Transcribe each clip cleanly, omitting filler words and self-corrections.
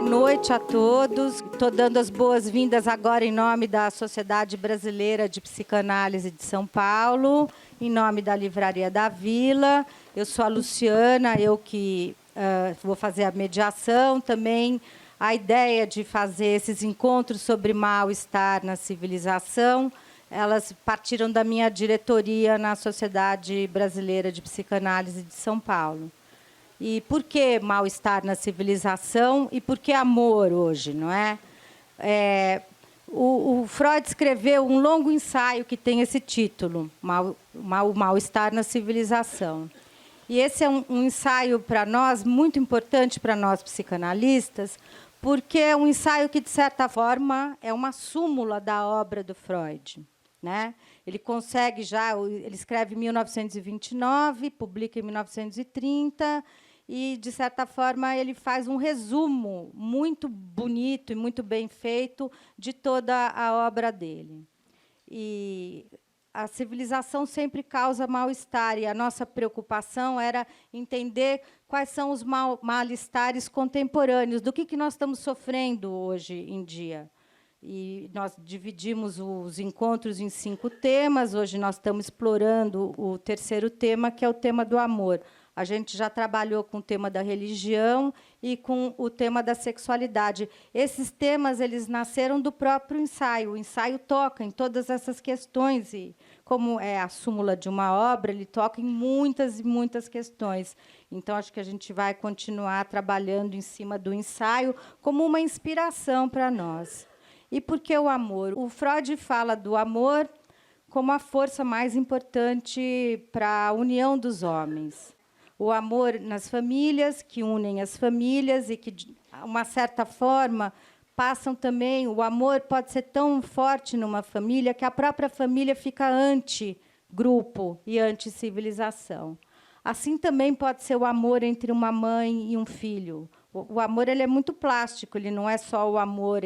noite a todos. Estou dando as boas-vindas agora em nome da Sociedade Brasileira de Psicanálise de São Paulo, em nome da Livraria da Vila. Eu sou a Luciana, eu que vou fazer a mediação. Também a ideia de fazer esses encontros sobre mal-estar na civilização, elas partiram da minha diretoria na Sociedade Brasileira de Psicanálise de São Paulo. E por que mal-estar na civilização e por que amor hoje, não é? O Freud escreveu um longo ensaio que tem esse título, o mal-estar na civilização. E esse é um ensaio para nós, muito importante para nós psicanalistas, porque é um ensaio que, de certa forma, é uma súmula da obra do Freud, né? Ele consegue ele escreve em 1929, publica em 1930, e, de certa forma, ele faz um resumo muito bonito e muito bem feito de toda a obra dele. E a civilização sempre causa mal-estar, e a nossa preocupação era entender quais são os mal-estares contemporâneos, do que nós estamos sofrendo hoje em dia. E nós dividimos os encontros em 5 temas. Hoje nós estamos explorando o terceiro tema, que é o tema do amor. A gente já trabalhou com o tema da religião e com o tema da sexualidade. Esses temas eles nasceram do próprio ensaio. O ensaio toca em todas essas questões, e, como é a súmula de uma obra, ele toca em muitas e muitas questões. Então, acho que a gente vai continuar trabalhando em cima do ensaio como uma inspiração para nós. E por que o amor? O Freud fala do amor como a força mais importante para a união dos homens. O amor nas famílias, que unem as famílias e que, de uma certa forma, passam também... O amor pode ser tão forte numa família que a própria família fica anti-grupo e anti-civilização. Assim também pode ser o amor entre uma mãe e um filho. O amor ele é muito plástico, ele não é só o amor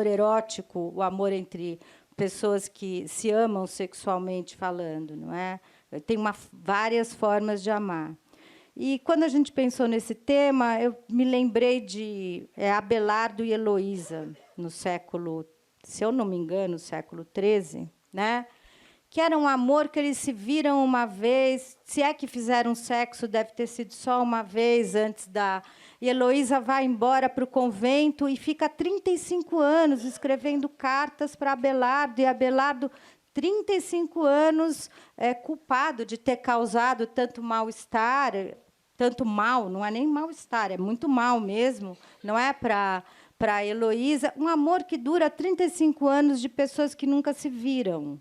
erótico, o amor entre pessoas que se amam sexualmente falando, não é? Tem várias formas de amar. E, quando a gente pensou nesse tema, eu me lembrei de Abelardo e Heloísa, no século, se eu não me engano, século XIII, né? Que era um amor que eles se viram uma vez, se é que fizeram sexo, deve ter sido só uma vez antes da... E Heloísa vai embora para o convento e fica 35 anos escrevendo cartas para Abelardo, e Abelardo, 35 anos, culpado de ter causado tanto mal-estar, tanto mal, não é nem mal-estar, é muito mal mesmo, não é para Heloísa, um amor que dura 35 anos de pessoas que nunca se viram.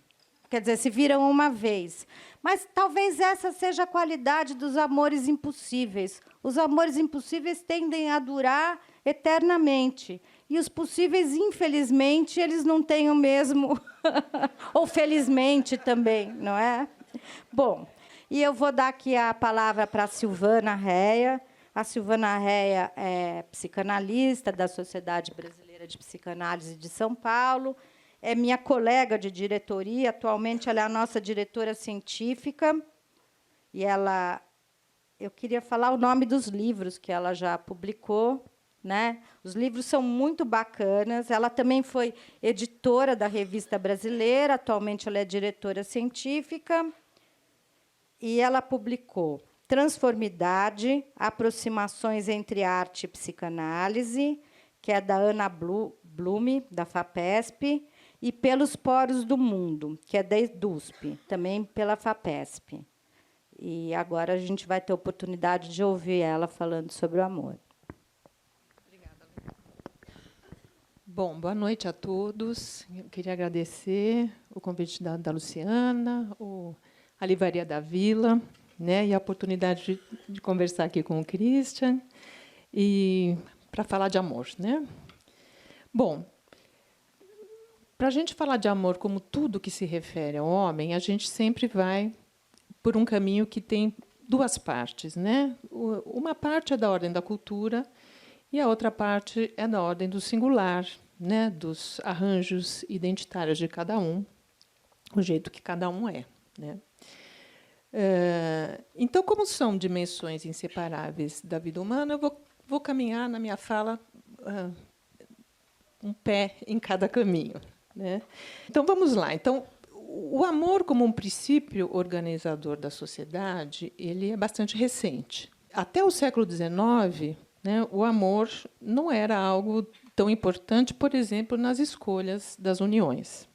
Quer dizer, se viram uma vez. Mas talvez essa seja a qualidade dos amores impossíveis. Os amores impossíveis tendem a durar eternamente. E os possíveis, infelizmente, eles não têm o mesmo... Ou felizmente também, não é? Bom, e eu vou dar aqui a palavra para a Silvana Réia. A Silvana Réia é psicanalista da Sociedade Brasileira de Psicanálise de São Paulo. É minha colega de diretoria, atualmente ela é a nossa diretora científica, e eu queria falar o nome dos livros que ela já publicou, né? Os livros são muito bacanas. Ela também foi editora da Revista Brasileira, atualmente ela é diretora científica, e ela publicou Transformidade, Aproximações entre Arte e Psicanálise, que é da Ana Blume, da FAPESP, e Pelos Poros do Mundo, que é da EDUSP, também pela FAPESP. E agora a gente vai ter a oportunidade de ouvir ela falando sobre o amor. Obrigada. Bom, boa noite a todos. Eu queria agradecer o convite da Luciana, a Livraria da Vila, né, e a oportunidade de conversar aqui com o Christian, e para falar de amor, né? Bom, para a gente falar de amor como tudo que se refere ao homem, a gente sempre vai por um caminho que tem 2 partes, né? Uma parte é da ordem da cultura e a outra parte é da ordem do singular, né? Dos arranjos identitários de cada um, o jeito que cada um é, né? Então, como são dimensões inseparáveis da vida humana, eu vou caminhar na minha fala um pé em cada caminho, né? Então, vamos lá. Então, o amor como um princípio organizador da sociedade, ele é bastante recente. Até o século XIX, né, o amor não era algo tão importante, por exemplo, nas escolhas das uniões.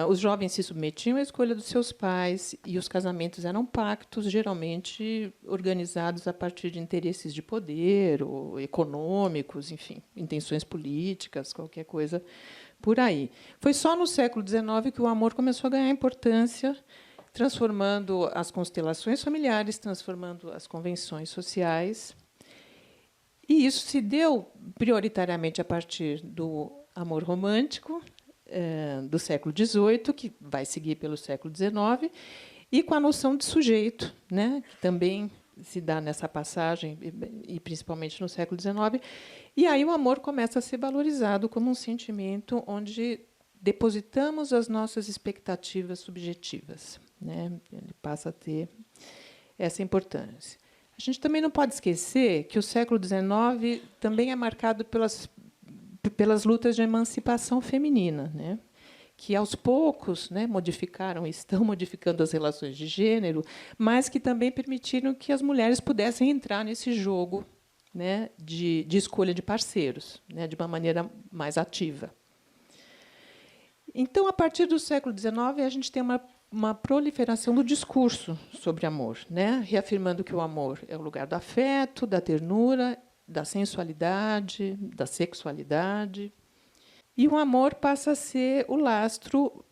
Os jovens se submetiam à escolha dos seus pais e os casamentos eram pactos, geralmente organizados a partir de interesses de poder ou econômicos, enfim, intenções políticas, qualquer coisa por aí. Foi só no século XIX que o amor começou a ganhar importância, transformando as constelações familiares, transformando as convenções sociais. E isso se deu prioritariamente a partir do amor romântico, do século XVIII, que vai seguir pelo século XIX, e com a noção de sujeito, né, que também se dá nessa passagem, e principalmente no século XIX. E aí o amor começa a ser valorizado como um sentimento onde depositamos as nossas expectativas subjetivas, né? Ele passa a ter essa importância. A gente também não pode esquecer que o século XIX também é marcado pelas lutas de emancipação feminina, né, que, aos poucos, né, modificaram, estão modificando as relações de gênero, mas que também permitiram que as mulheres pudessem entrar nesse jogo, né, de escolha de parceiros, né, de uma maneira mais ativa. Então, a partir do século XIX, a gente tem uma proliferação do discurso sobre amor, né, reafirmando que o amor é o lugar do afeto, da ternura, da sensualidade, da sexualidade. E o amor passa a ser o lastro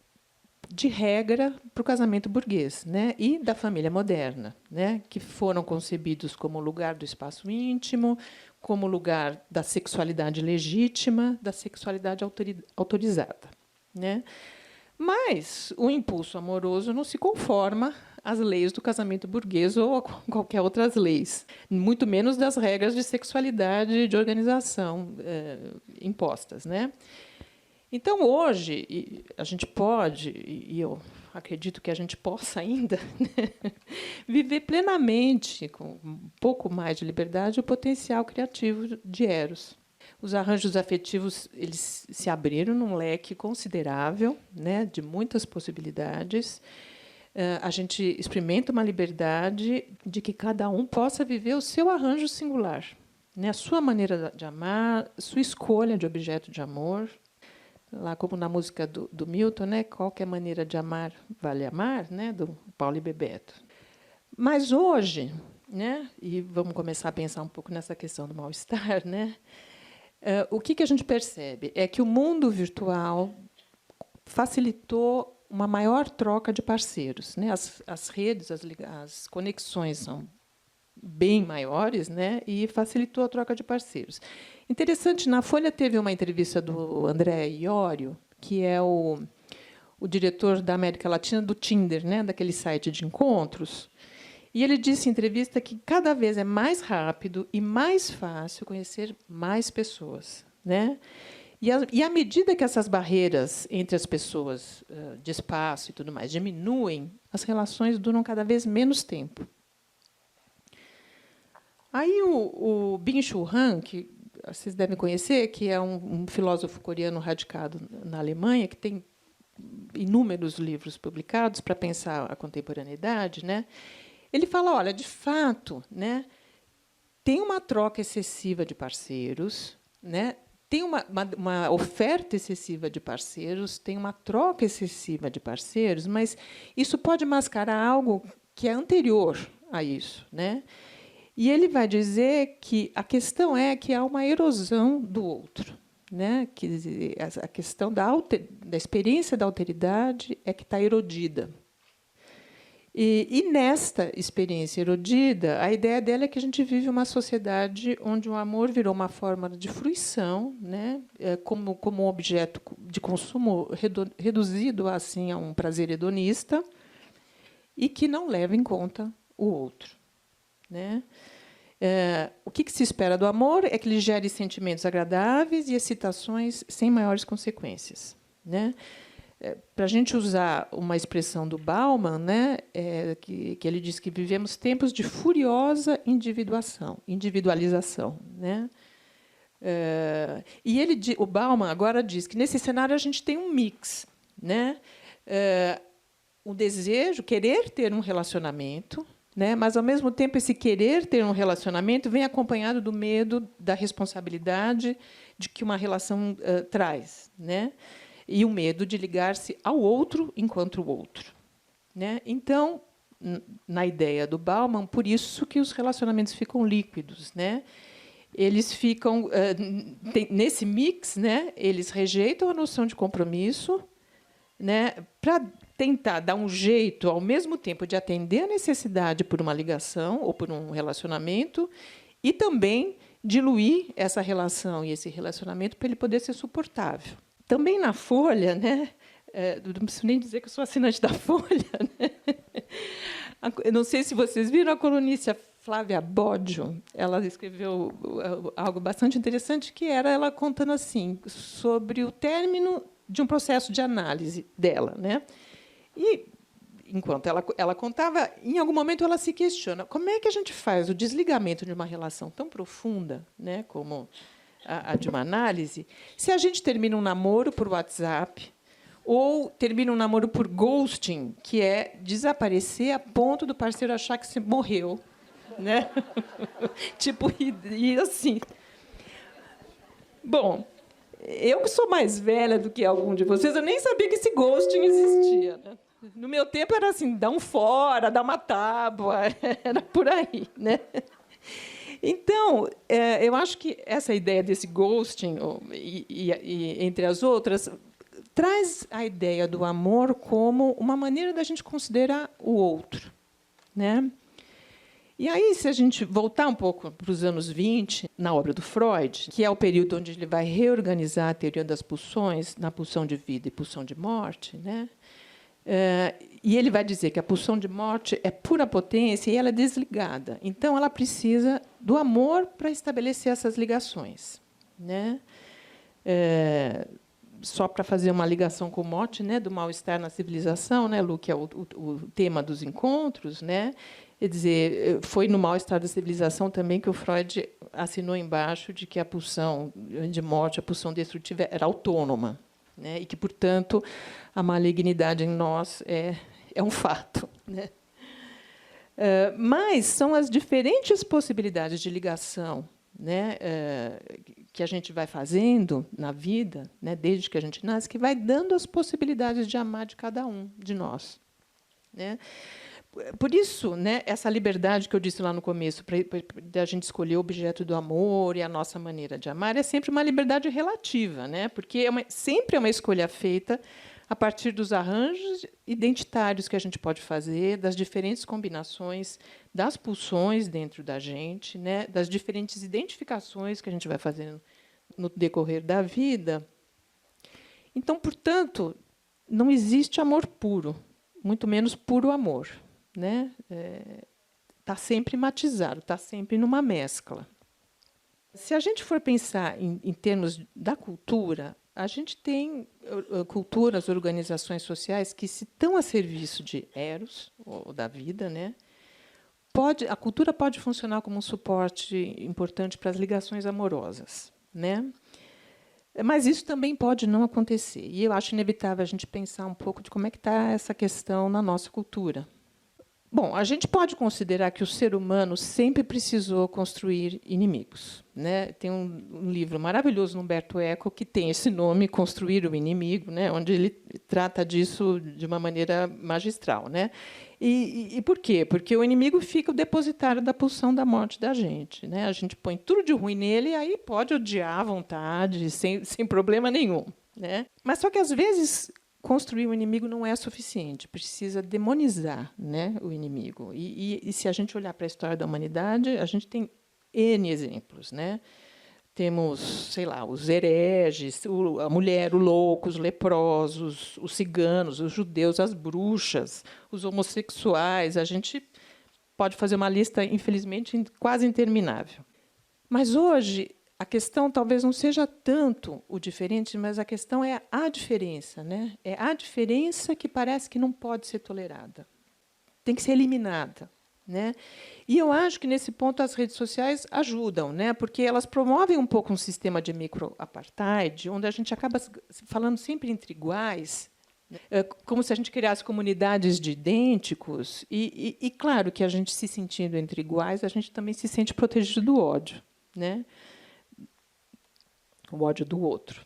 de regra para o casamento burguês, né, e da família moderna, né, que foram concebidos como lugar do espaço íntimo, como lugar da sexualidade legítima, da sexualidade autorizada, né? Mas o impulso amoroso não se conforma às leis do casamento burguês ou a qualquer outras leis, muito menos das regras de sexualidade e de organização impostas, né? Então, hoje, a gente pode, e eu acredito que a gente possa ainda, né, viver plenamente, com um pouco mais de liberdade, o potencial criativo de Eros. Os arranjos afetivos, eles se abriram num leque considerável, né, de muitas possibilidades. A gente experimenta uma liberdade de que cada um possa viver o seu arranjo singular, né, a sua maneira de amar, a sua escolha de objeto de amor. Lá, como na música do Milton, né, qualquer maneira de amar vale amar, né, do Paulo e Bebeto. Mas hoje, né, e vamos começar a pensar um pouco nessa questão do mal-estar, né, o que a gente percebe é que o mundo virtual facilitou uma maior troca de parceiros, né, as redes, as conexões são bem maiores, né, e facilitou a troca de parceiros. Interessante, na Folha teve uma entrevista do André Iorio, que é o diretor da América Latina do Tinder, né, daquele site de encontros, e ele disse em entrevista que cada vez é mais rápido e mais fácil conhecer mais pessoas, né? E à medida que essas barreiras entre as pessoas de espaço e tudo mais diminuem, as relações duram cada vez menos tempo. Aí o Byung-Chul Han, que vocês devem conhecer, que é um filósofo coreano radicado na Alemanha, que tem inúmeros livros publicados para pensar a contemporaneidade, né? Ele fala, olha, de fato, né, tem uma troca excessiva de parceiros, né, tem uma oferta excessiva de parceiros, tem uma troca excessiva de parceiros, mas isso pode mascarar algo que é anterior a isso, né? E ele vai dizer que a questão é que há uma erosão do outro, né? Que a questão da experiência da alteridade é que está erodida. E nesta experiência erodida, a ideia dela é que a gente vive uma sociedade onde o amor virou uma forma de fruição, né? Como um objeto de consumo reduzido assim a um prazer hedonista e que não leva em conta o outro, né? O que se espera do amor é que ele gere sentimentos agradáveis e excitações sem maiores consequências, né? Para a gente usar uma expressão do Bauman, né, que ele diz que vivemos tempos de furiosa individualização, né? O Bauman agora diz que, nesse cenário, a gente tem um mix, né? O desejo, querer ter um relacionamento, né? Mas, ao mesmo tempo, esse querer ter um relacionamento vem acompanhado do medo, da responsabilidade de que uma relação traz, né? E o medo de ligar-se ao outro enquanto o outro, né? Então, na ideia do Bauman, por isso que os relacionamentos ficam líquidos, né? Eles ficam nesse mix, né? Eles rejeitam a noção de compromisso, né? Para tentar dar um jeito, ao mesmo tempo, de atender a necessidade por uma ligação ou por um relacionamento, e também diluir essa relação e esse relacionamento para ele poder ser suportável. Também na Folha, né? Não preciso nem dizer que eu sou assinante da Folha, né? Eu não sei se vocês viram a colunista Flávia Boggio. Ela escreveu algo bastante interessante, que era ela contando assim sobre o término de um processo de análise dela, né? E, enquanto ela contava, em algum momento ela se questiona como é que a gente faz o desligamento de uma relação tão profunda, né, como a de uma análise, se a gente termina um namoro por WhatsApp ou termina um namoro por ghosting, que é desaparecer a ponto do parceiro achar que você morreu, né? Tipo, e assim. Bom, eu que sou mais velha do que algum de vocês, eu nem sabia que esse ghosting existia, né? No meu tempo era assim, dá um fora, dá uma tábua, era por aí, né? Então, eu acho que essa ideia desse ghosting, e entre as outras, traz a ideia do amor como uma maneira da gente considerar o outro, né? E aí, se a gente voltar um pouco para os anos 20, na obra do Freud, que é o período onde ele vai reorganizar a teoria das pulsões, na pulsão de vida e pulsão de morte, né? E ele vai dizer que a pulsão de morte é pura potência e ela é desligada. Então, ela precisa do amor para estabelecer essas ligações, né? Só para fazer uma ligação com o mote, né, do mal-estar na civilização, né, Lu, que é o tema dos encontros, né? Quer dizer, foi no mal-estar da civilização também que o Freud assinou embaixo de que a pulsão de morte, a pulsão destrutiva, era autônoma, né? E que, portanto, a malignidade em nós é um fato, né? Mas são as diferentes possibilidades de ligação, né, que a gente vai fazendo na vida, né, desde que a gente nasce, que vai dando as possibilidades de amar de cada um de nós, né? Por isso, né, essa liberdade que eu disse lá no começo, da gente escolher o objeto do amor e a nossa maneira de amar, é sempre uma liberdade relativa, né, porque sempre é uma escolha feita a partir dos arranjos identitários que a gente pode fazer, das diferentes combinações das pulsões dentro da gente, né, das diferentes identificações que a gente vai fazendo no decorrer da vida. Então, portanto, não existe amor puro, muito menos puro amor, né? Está sempre matizado, está sempre numa mescla. Se a gente for pensar em termos da cultura, a gente tem culturas, organizações sociais que, se estão a serviço de eros, ou da vida, né, a cultura pode funcionar como um suporte importante para as ligações amorosas, né? Mas isso também pode não acontecer. E eu acho inevitável a gente pensar um pouco de como é que está essa questão na nossa cultura. Bom, a gente pode considerar que o ser humano sempre precisou construir inimigos, né? Tem um livro maravilhoso do Umberto Eco que tem esse nome, Construir o Inimigo, né? Onde ele trata disso de uma maneira magistral, né? E por quê? Porque o inimigo fica o depositário da pulsão da morte da gente, né? A gente põe tudo de ruim nele e aí pode odiar à vontade, sem problema nenhum, né? Mas só que, às vezes, construir um inimigo não é suficiente, precisa demonizar, né, o inimigo. E se a gente olhar para a história da humanidade, a gente tem N exemplos, né? Temos, sei lá, os hereges, a mulher, o louco, os leprosos, os ciganos, os judeus, as bruxas, os homossexuais. A gente pode fazer uma lista, infelizmente, quase interminável. Mas hoje a questão talvez não seja tanto o diferente, mas a questão é a diferença, né? É a diferença que parece que não pode ser tolerada. Tem que ser eliminada, né? E eu acho que, nesse ponto, as redes sociais ajudam, né? Porque elas promovem um pouco um sistema de micro-apartheid, onde a gente acaba falando sempre entre iguais, como se a gente criasse comunidades de idênticos. E claro que a gente, se sentindo entre iguais, a gente também se sente protegido do ódio, né? O ódio do outro.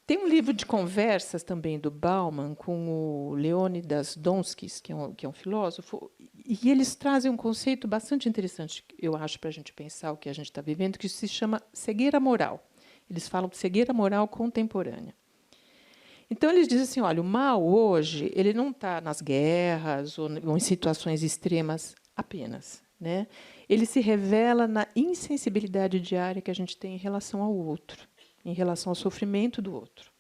Tem um livro de conversas também do Bauman com o Leonidas Donskis, que é um filósofo, e eles trazem um conceito bastante interessante, eu acho, para a gente pensar o que a gente está vivendo, que se chama cegueira moral. Eles falam de cegueira moral contemporânea. Então, eles dizem assim, olha, o mal hoje ele não está nas guerras ou em situações extremas apenas, né? Ele se revela na insensibilidade diária que a gente tem em relação ao outro, em relação ao sofrimento do outro.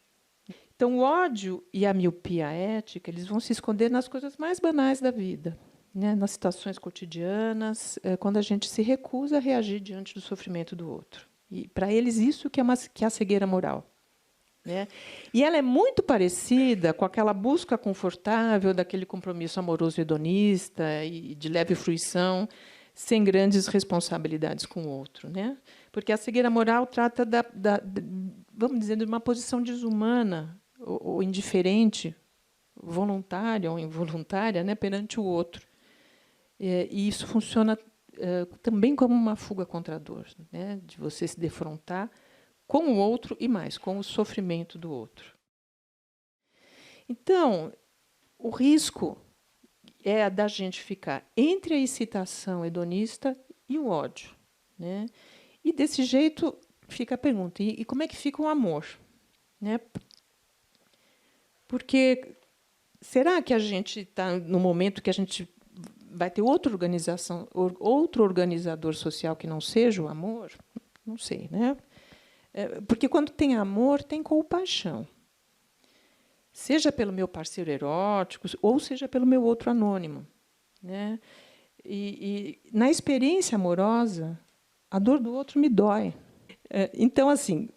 Então, o ódio e a miopia ética eles vão se esconder nas coisas mais banais da vida, né? Nas situações cotidianas, quando a gente se recusa a reagir diante do sofrimento do outro. E, para eles, isso que é a cegueira moral, né? E ela é muito parecida com aquela busca confortável daquele compromisso amoroso hedonista e de leve fruição, sem grandes responsabilidades com o outro, né? Porque a cegueira moral trata vamos dizer, de uma posição desumana ou indiferente, voluntária ou involuntária, né, perante o outro. E isso funciona também como uma fuga contra a dor, né, de você se defrontar com o outro e mais, com o sofrimento do outro. Então, o risco é da gente ficar entre a excitação hedonista e o ódio, né? E, desse jeito, fica a pergunta, e como é que fica o amor? Né? Porque será que a gente está no momento que a gente vai ter outra organização, outro organizador social que não seja o amor? Não sei, né? Porque quando tem amor, tem compaixão. Seja pelo meu parceiro erótico, ou seja pelo meu outro anônimo, né? E na experiência amorosa, a dor do outro me dói. Então, assim,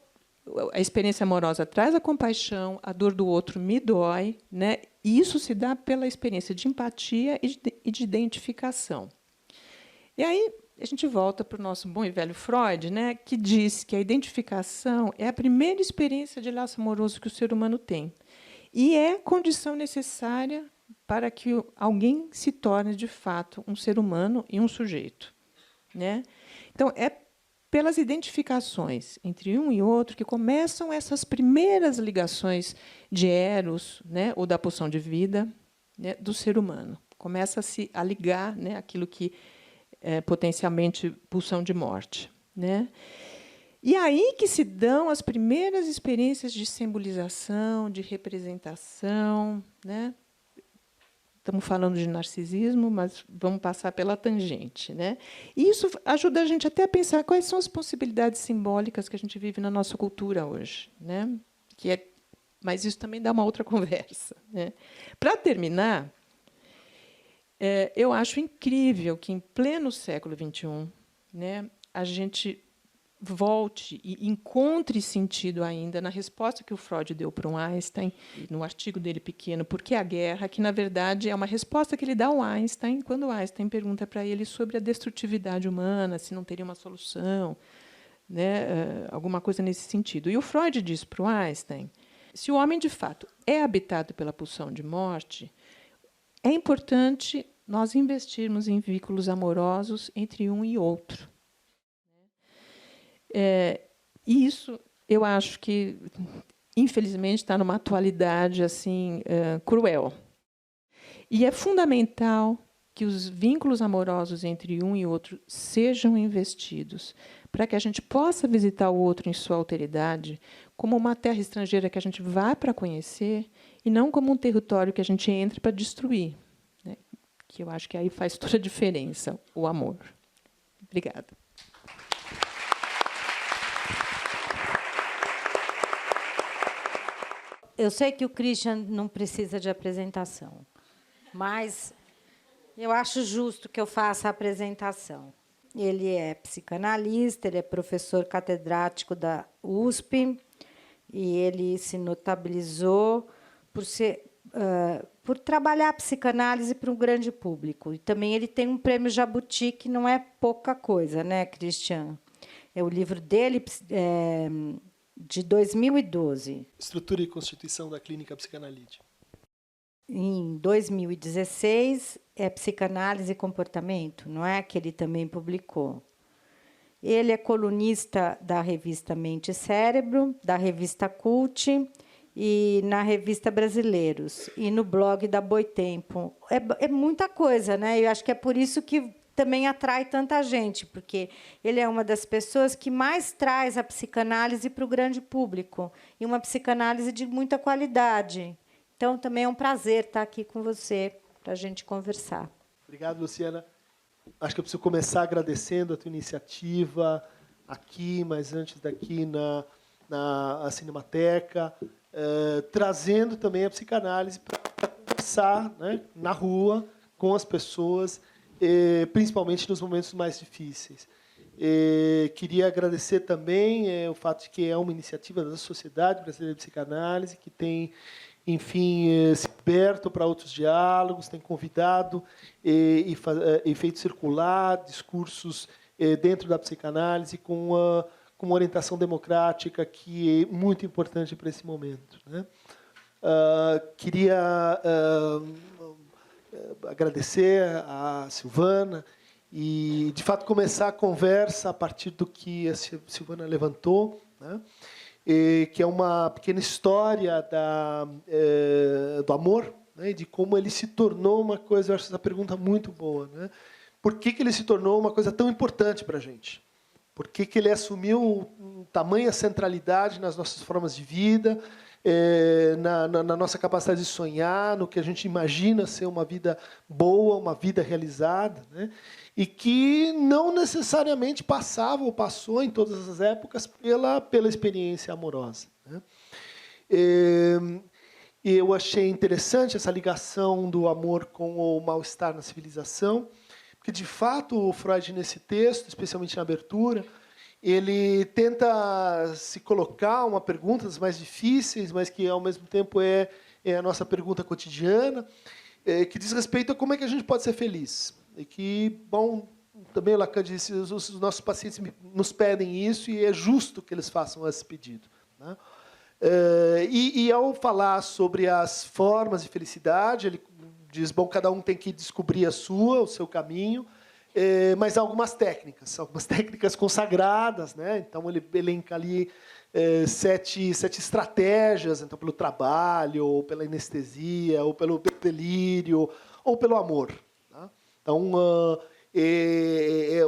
a experiência amorosa traz a compaixão, a dor do outro me dói, né? E isso se dá pela experiência de empatia e de identificação. E aí a gente volta para o nosso bom e velho Freud, né, que diz que a identificação é a primeira experiência de laço amoroso que o ser humano tem. E é condição necessária para que alguém se torne, de fato, um ser humano e um sujeito, né? Então, é pelas identificações entre um e outro que começam essas primeiras ligações de eros, né, ou da pulsão de vida, né, do ser humano. Começa-se a ligar, né, aquilo que é potencialmente pulsão de morte, né? E aí que se dão as primeiras experiências de simbolização, de representação, né? Estamos falando de narcisismo, mas vamos passar pela tangente, né? E isso ajuda a gente até a pensar quais são as possibilidades simbólicas que a gente vive na nossa cultura hoje, né? Mas isso também dá uma outra conversa, né? Para terminar, eu acho incrível que, em pleno século XXI, né, a gente volte e encontre sentido ainda na resposta que o Freud deu para um Einstein, no artigo dele pequeno, Por que a Guerra?, que, na verdade, é uma resposta que ele dá ao Einstein quando o Einstein pergunta para ele sobre a destrutividade humana, se não teria uma solução, né, alguma coisa nesse sentido. E o Freud diz para o Einstein, se o homem, de fato, é habitado pela pulsão de morte, é importante nós investirmos em vínculos amorosos entre um e outro. E isso, eu acho que, infelizmente, está numa atualidade assim cruel. E é fundamental que os vínculos amorosos entre um e outro sejam investidos, para que a gente possa visitar o outro em sua alteridade, como uma terra estrangeira que a gente vai para conhecer, e não como um território que a gente entra para destruir, né? Que eu acho que aí faz toda a diferença, o amor. Obrigada. Eu sei que o Christian não precisa de apresentação, mas eu acho justo que eu faça a apresentação. Ele é psicanalista, ele é professor catedrático da USP, e ele se notabilizou por ser por trabalhar a psicanálise para um grande público. E também ele tem um prêmio Jabuti, que não é pouca coisa, né, Christian? É o livro dele, de 2012. Estrutura e Constituição da Clínica Psicanalítica. Em 2016, é Psicanálise e Comportamento, não é? Que ele também publicou. Ele é colunista da revista Mente e Cérebro, da revista Cult e na revista Brasileiros e no blog da Boitempo. É muita coisa, né? Eu acho que é por isso que também atrai tanta gente, porque ele é uma das pessoas que mais traz a psicanálise para o grande público, e uma psicanálise de muita qualidade. Então, também é um prazer estar aqui com você, para a gente conversar. Obrigado, Luciana. Acho que eu preciso começar agradecendo a tua iniciativa aqui, mas antes daqui na Cinemateca, trazendo também a psicanálise para conversar, né, na rua, com as pessoas, principalmente nos momentos mais difíceis. Queria agradecer também o fato de que é uma iniciativa da Sociedade Brasileira de Psicanálise, que tem, enfim, se aberto para outros diálogos, tem convidado e feito circular discursos dentro da psicanálise com uma orientação democrática que é muito importante para esse momento, né? Queria agradecer a Silvana e, de fato, começar a conversa a partir do que a Silvana levantou, né? Que é uma pequena história do amor, né? De como ele se tornou uma coisa. Eu acho essa pergunta muito boa, né? Por que ele se tornou uma coisa tão importante para a gente? Por que ele assumiu tamanha centralidade nas nossas formas de vida, na nossa capacidade de sonhar, no que a gente imagina ser uma vida boa, uma vida realizada, né? E que não necessariamente passava ou passou em todas as épocas pela experiência amorosa, né? Eu achei interessante essa ligação do amor com o mal-estar na civilização, porque, de fato, o Freud, nesse texto, especialmente na abertura, ele tenta se colocar uma pergunta das mais difíceis, mas que, ao mesmo tempo, é a nossa pergunta cotidiana, que diz respeito a como é que a gente pode ser feliz. E que, bom, também o Lacan disse, os nossos pacientes nos pedem isso e é justo que eles façam esse pedido, né? E ao falar sobre as formas de felicidade, ele diz, bom, cada um tem que descobrir o seu caminho, mas há algumas técnicas consagradas, né? Então ele elenca ali 7 estratégias, então pelo trabalho, ou pela anestesia, ou pelo delírio, ou pelo amor, tá? Então é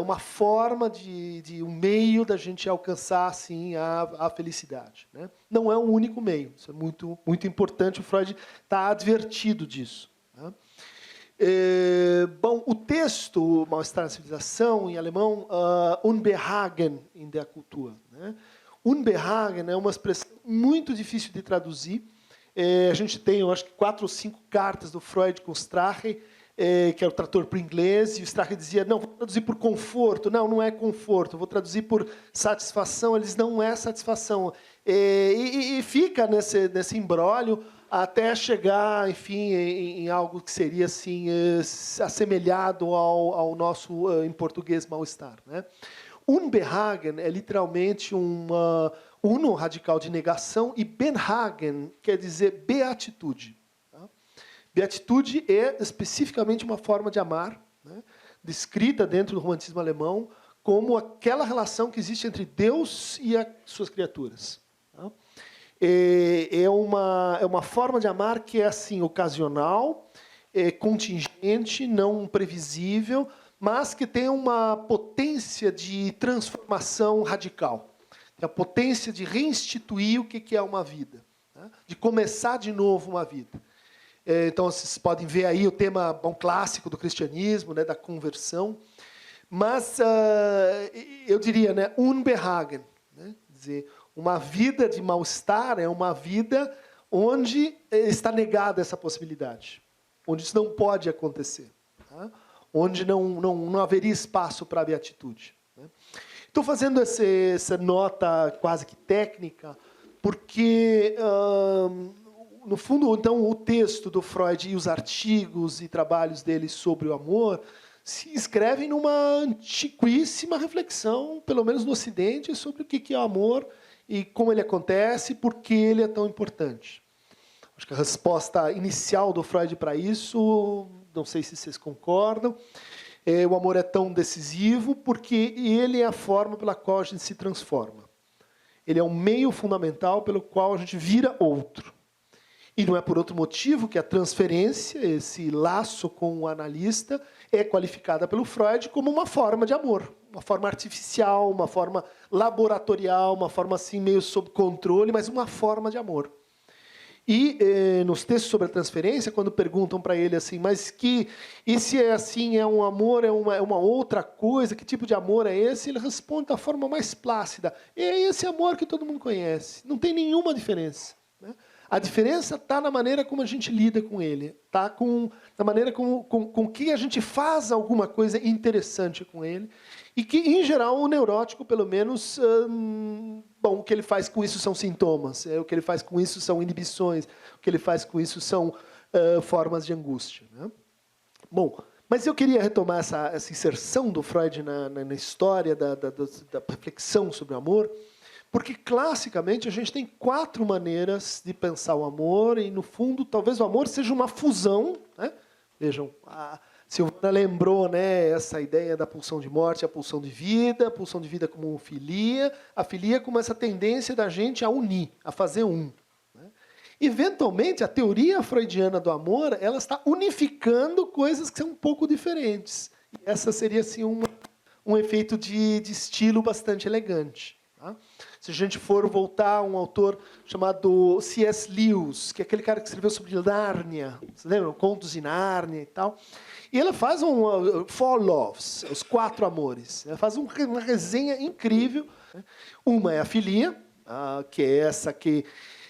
uma forma de um meio da gente alcançar assim a felicidade, né? Não é um único meio, isso é muito muito importante. O Freud está advertido disso, né? Bom, o texto Mal-estar na civilização, em alemão, Unbehagen in der Kultur, né? Unbehagen é uma expressão muito difícil de traduzir. A gente tem, eu acho que 4 ou 5 cartas do Freud com Strache, que é o tradutor para o inglês, e o Strache dizia, não, vou traduzir por conforto. Não é conforto, vou traduzir por satisfação. Eles não é satisfação. E fica nesse imbróglio até chegar, enfim, em algo que seria assim assemelhado ao nosso, em português, mal-estar, né? Unbehagen é literalmente uno radical de negação, e Benhagen quer dizer beatitude. Tá? Beatitude é especificamente uma forma de amar, né? Descrita dentro do romantismo alemão como aquela relação que existe entre Deus e as suas criaturas. Tá? É uma forma de amar que é assim ocasional, contingente, não previsível, mas que tem uma potência de transformação radical, a potência de reinstituir o que é uma vida, né? De começar de novo uma vida. Então, vocês podem ver aí o tema clássico do cristianismo, né, da conversão, mas eu diria, né, Unbehagen, né, dizer, uma vida de mal-estar é uma vida onde está negada essa possibilidade, onde isso não pode acontecer, tá? Onde não haveria espaço para a beatitude, né? Estou fazendo essa nota quase que técnica, porque no fundo, então, o texto do Freud e os artigos e trabalhos dele sobre o amor se inscrevem numa antiquíssima reflexão, pelo menos no Ocidente, sobre o que é o amor e como ele acontece e por que ele é tão importante. Acho que a resposta inicial do Freud para isso, não sei se vocês concordam, o amor é tão decisivo porque ele é a forma pela qual a gente se transforma. Ele é um meio fundamental pelo qual a gente vira outro. E não é por outro motivo que a transferência, esse laço com o analista, é qualificada pelo Freud como uma forma de amor, uma forma artificial, uma forma laboratorial, uma forma assim meio sob controle, mas uma forma de amor. E nos textos sobre a transferência, quando perguntam para ele assim, mas e se é assim, é um amor, é uma outra coisa, que tipo de amor é esse? Ele responde da forma mais plácida. É esse amor que todo mundo conhece. Não tem nenhuma diferença. Né? A diferença está na maneira como a gente lida com ele, está na maneira com que a gente faz alguma coisa interessante com ele, e que, em geral, o neurótico, pelo menos, bom, o que ele faz com isso são sintomas, o que ele faz com isso são inibições, o que ele faz com isso são formas de angústia. Né? Bom, mas eu queria retomar essa inserção do Freud na história da reflexão sobre o amor, porque, classicamente, a gente tem 4 maneiras de pensar o amor, e, no fundo, talvez o amor seja uma fusão. Né? Vejam, a Silvana lembrou, né, essa ideia da pulsão de morte, a pulsão de vida como filia, a filia como essa tendência da gente a unir, a fazer um. Né? Eventualmente, a teoria freudiana do amor ela está unificando coisas que são um pouco diferentes. E essa seria assim, um efeito de estilo bastante elegante. Tá? Se a gente for voltar a um autor chamado C.S. Lewis, que é aquele cara que escreveu sobre Nárnia, vocês lembram? Contos de Nárnia e tal. E ela faz Four Loves, os 4 amores. Ela faz uma resenha incrível. Uma é a filia, que é essa que,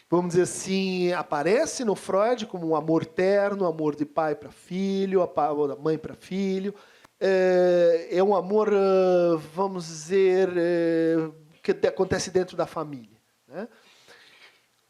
vamos dizer assim, aparece no Freud como um amor terno, amor de pai para filho, da mãe para filho. É um amor, vamos dizer, que acontece dentro da família. Né?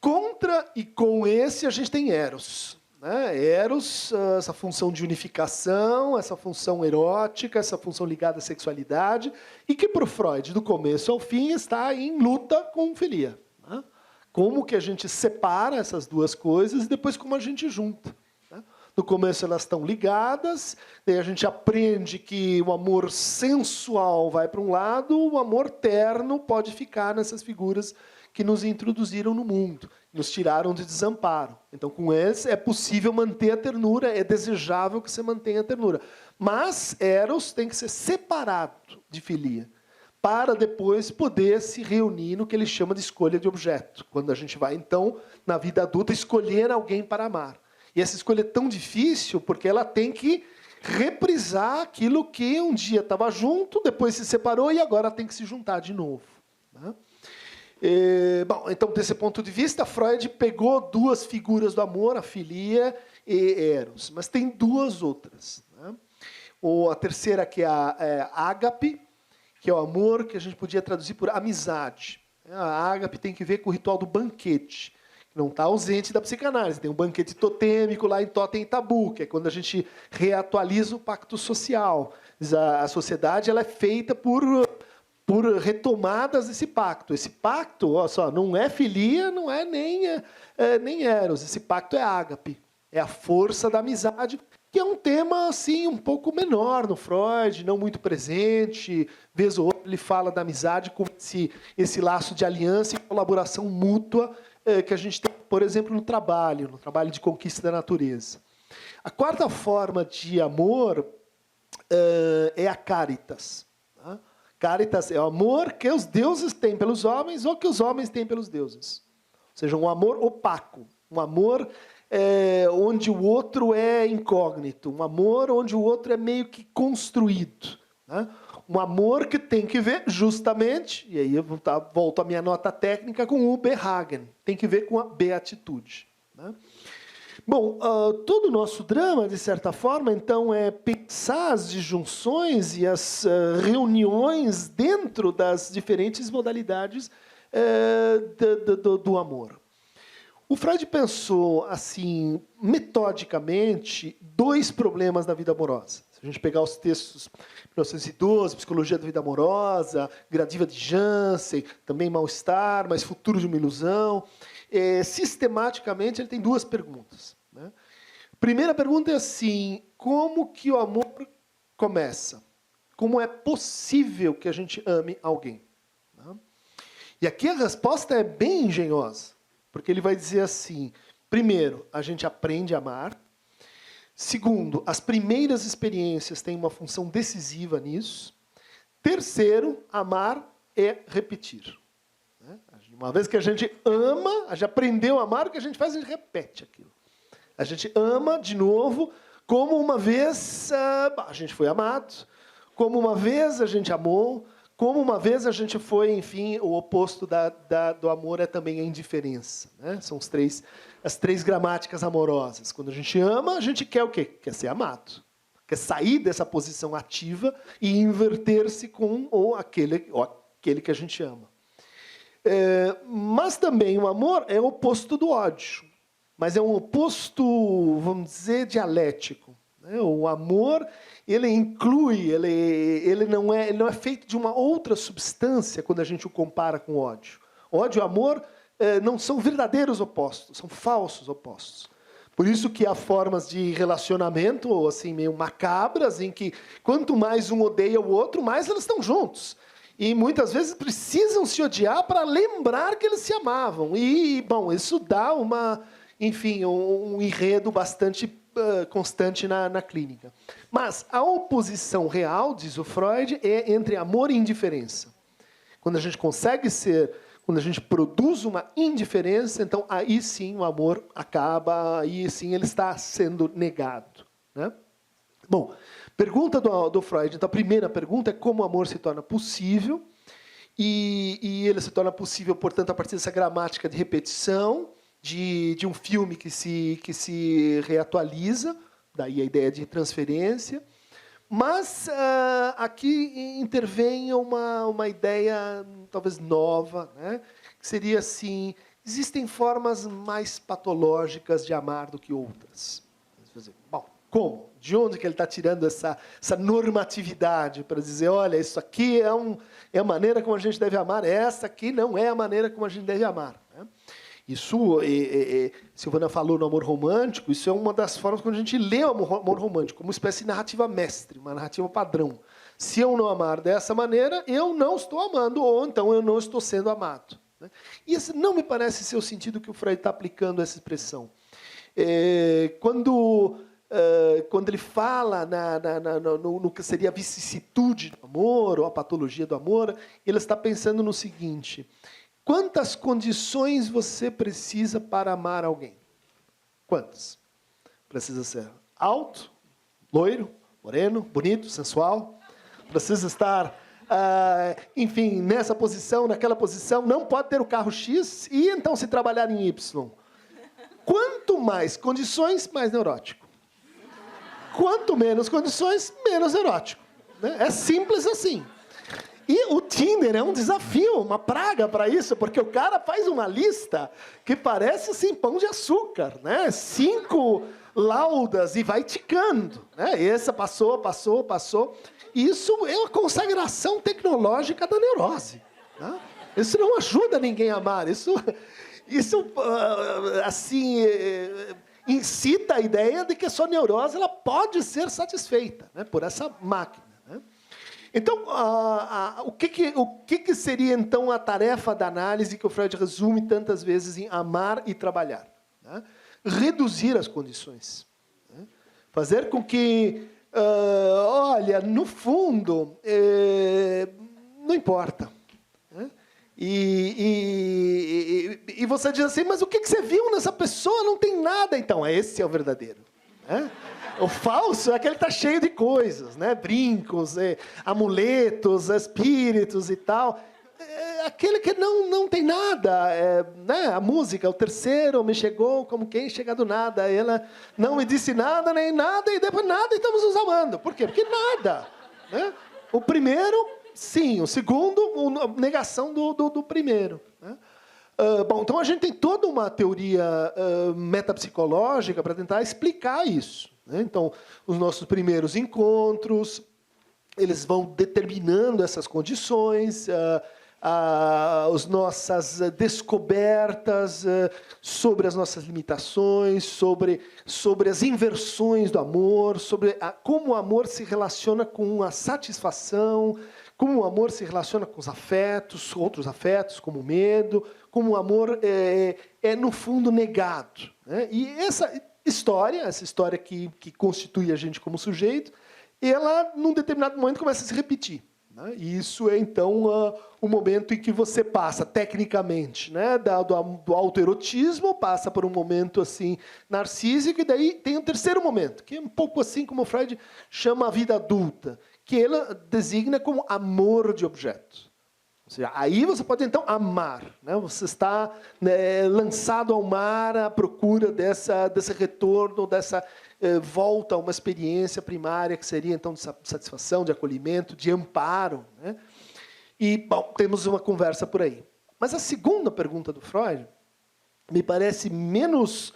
Contra e com esse a gente tem Eros. Né? Eros, essa função de unificação, essa função erótica, essa função ligada à sexualidade, e que para o Freud, do começo ao fim, está em luta com filia. Né? Como que a gente separa essas duas coisas e depois como a gente junta. Né? No começo elas estão ligadas, daí a gente aprende que o amor sensual vai para um lado, o amor terno pode ficar nessas figuras que nos introduziram no mundo, nos tiraram de desamparo. Então, com esse, é possível manter a ternura, é desejável que você mantenha a ternura. Mas Eros tem que ser separado de filia, para depois poder se reunir no que ele chama de escolha de objeto, quando a gente vai, então, na vida adulta, escolher alguém para amar. E essa escolha é tão difícil porque ela tem que reprisar aquilo que um dia estava junto, depois se separou e agora tem que se juntar de novo. Né? Bom, então, desse ponto de vista, Freud pegou 2 figuras do amor, a filia e Eros, mas tem 2 outras. Né? A terceira, que é a ágape, que é o amor que a gente podia traduzir por amizade. A ágape tem que ver com o ritual do banquete, que não está ausente da psicanálise. Tem um banquete totêmico lá em Totem e Tabu, que é quando a gente reatualiza o pacto social. A sociedade ela é feita por retomadas desse pacto. Esse pacto, olha só, não é filia, não é nem Eros. Esse pacto é ágape. É a força da amizade, que é um tema assim um pouco menor no Freud, não muito presente. Vez ou outra ele fala da amizade como esse laço de aliança e colaboração mútua que a gente tem, por exemplo, no trabalho de conquista da natureza. A 4ª forma de amor é a caritas. Caritas é o amor que os deuses têm pelos homens ou que os homens têm pelos deuses. Ou seja, um amor opaco, um amor onde o outro é incógnito, um amor onde o outro é meio que construído. Né? Um amor que tem que ver justamente, e aí eu volto à minha nota técnica, com o Behagen, tem que ver com a beatitude. Né? Bom, todo o nosso drama, de certa forma, então, é pensar as disjunções e as reuniões dentro das diferentes modalidades do amor. O Freud pensou, assim, metodicamente, 2 problemas da vida amorosa. Se a gente pegar os textos de 1912, Psicologia da Vida Amorosa, Gradiva de Jansen, também Mal-Estar, Mas Futuro de uma Ilusão, sistematicamente ele tem 2 perguntas, né? Primeira pergunta é assim, como que o amor começa? Como é possível que a gente ame alguém? Né? E aqui a resposta é bem engenhosa. Porque ele vai dizer assim, primeiro, a gente aprende a amar. Segundo, as primeiras experiências têm uma função decisiva nisso. Terceiro, amar é repetir. Uma vez que a gente ama, a gente aprendeu a amar, o que a gente faz, a gente repete aquilo. A gente ama de novo, como uma vez a gente foi amado, como uma vez a gente amou, como uma vez a gente foi, enfim, o oposto do amor é também a indiferença. Né? São as 3 gramáticas amorosas. Quando a gente ama, a gente quer o quê? Quer ser amado. Quer sair dessa posição ativa e inverter-se com aquele que a gente ama. Mas também o amor é o oposto do ódio. Mas é um oposto, vamos dizer, dialético. O amor, ele inclui, ele não é feito de uma outra substância quando a gente o compara com o ódio. Ódio e amor não são verdadeiros opostos, são falsos opostos. Por isso que há formas de relacionamento assim, meio macabras, em que quanto mais um odeia o outro, mais eles estão juntos. E muitas vezes precisam se odiar para lembrar que eles se amavam. E, bom, isso dá um enredo bastante constante na clínica. Mas a oposição real, diz o Freud, é entre amor e indiferença. Quando a gente quando a gente produz uma indiferença, então aí sim o amor acaba, aí sim ele está sendo negado. Né? Bom, pergunta do Freud. Então a primeira pergunta é como o amor se torna possível, e ele se torna possível, portanto, a partir dessa gramática de repetição, de um filme que se reatualiza, daí a ideia de transferência. Mas aqui intervém uma ideia talvez nova, né? Que seria assim, existem formas mais patológicas de amar do que outras. Bom, como? De onde que ele está tirando essa normatividade para dizer, olha, isso aqui é a maneira como a gente deve amar, essa aqui não é a maneira como a gente deve amar. Né? Isso, Silvana falou no amor romântico, isso é uma das formas quando a gente lê o amor romântico, como uma espécie de narrativa mestre, uma narrativa padrão. Se eu não amar dessa maneira, eu não estou amando, ou então eu não estou sendo amado. Né? E esse não me parece ser o sentido que o Freud está aplicando essa expressão. Quando ele fala no que seria a vicissitude do amor, ou a patologia do amor, ele está pensando no seguinte: quantas condições você precisa para amar alguém? Quantas? Precisa ser alto, loiro, moreno, bonito, sensual. Precisa estar, enfim, nessa posição, naquela posição. Não pode ter o carro X e então se trabalhar em Y. Quanto mais condições, mais neurótico. Quanto menos condições, menos neurótico. Né? É simples assim. E o Tinder é um desafio, uma praga para isso, porque o cara faz uma lista que parece assim, pão de açúcar, né? 5 laudas e vai ticando. Né? Essa passou. Isso é uma consagração tecnológica da neurose. Né? Isso não ajuda ninguém a amar. Isso incita a ideia de que a sua neurose ela pode ser satisfeita, né, por essa máquina. Né? Então, o que seria, então, a tarefa da análise que o Freud resume tantas vezes em amar e trabalhar? Né? Reduzir as condições. Né? Fazer com que, olha, no fundo, não importa. Né? E você diz assim, mas o que você viu nessa pessoa? Não tem nada. Então, esse é o verdadeiro. Né? O falso é aquele que está cheio de coisas, né? Brincos, amuletos, espíritos e tal. Aquele que não tem nada. Né? A música, o terceiro me chegou como quem chega do nada. Ela não me disse nada, nem nada, e depois nada, e estamos nos amando. Por quê? Porque nada. Né? O primeiro, sim. O segundo, a negação do primeiro. Né? Bom, então a gente tem toda uma teoria metapsicológica para tentar explicar isso, né? Então, os nossos primeiros encontros, eles vão determinando essas condições, as nossas descobertas sobre as nossas limitações, sobre as inversões do amor, sobre como o amor se relaciona com a satisfação, como o amor se relaciona com os afetos, outros afetos, como o medo, como o amor é no fundo, negado, né? E essa história que constitui a gente como sujeito, ela, num determinado momento, começa a se repetir, né? E isso é, então, o momento em que você passa, tecnicamente, né, do autoerotismo, passa por um momento assim narcísico, e daí tem um terceiro momento, que é um pouco assim como Freud chama a vida adulta, que ela designa como amor de objeto. Ou seja, aí você pode, então, amar, né? Você está, né, lançado ao mar à procura desse retorno, dessa volta a uma experiência primária, que seria, então, de satisfação, de acolhimento, de amparo, né? E, bom, temos uma conversa por aí. Mas a segunda pergunta do Freud me parece menos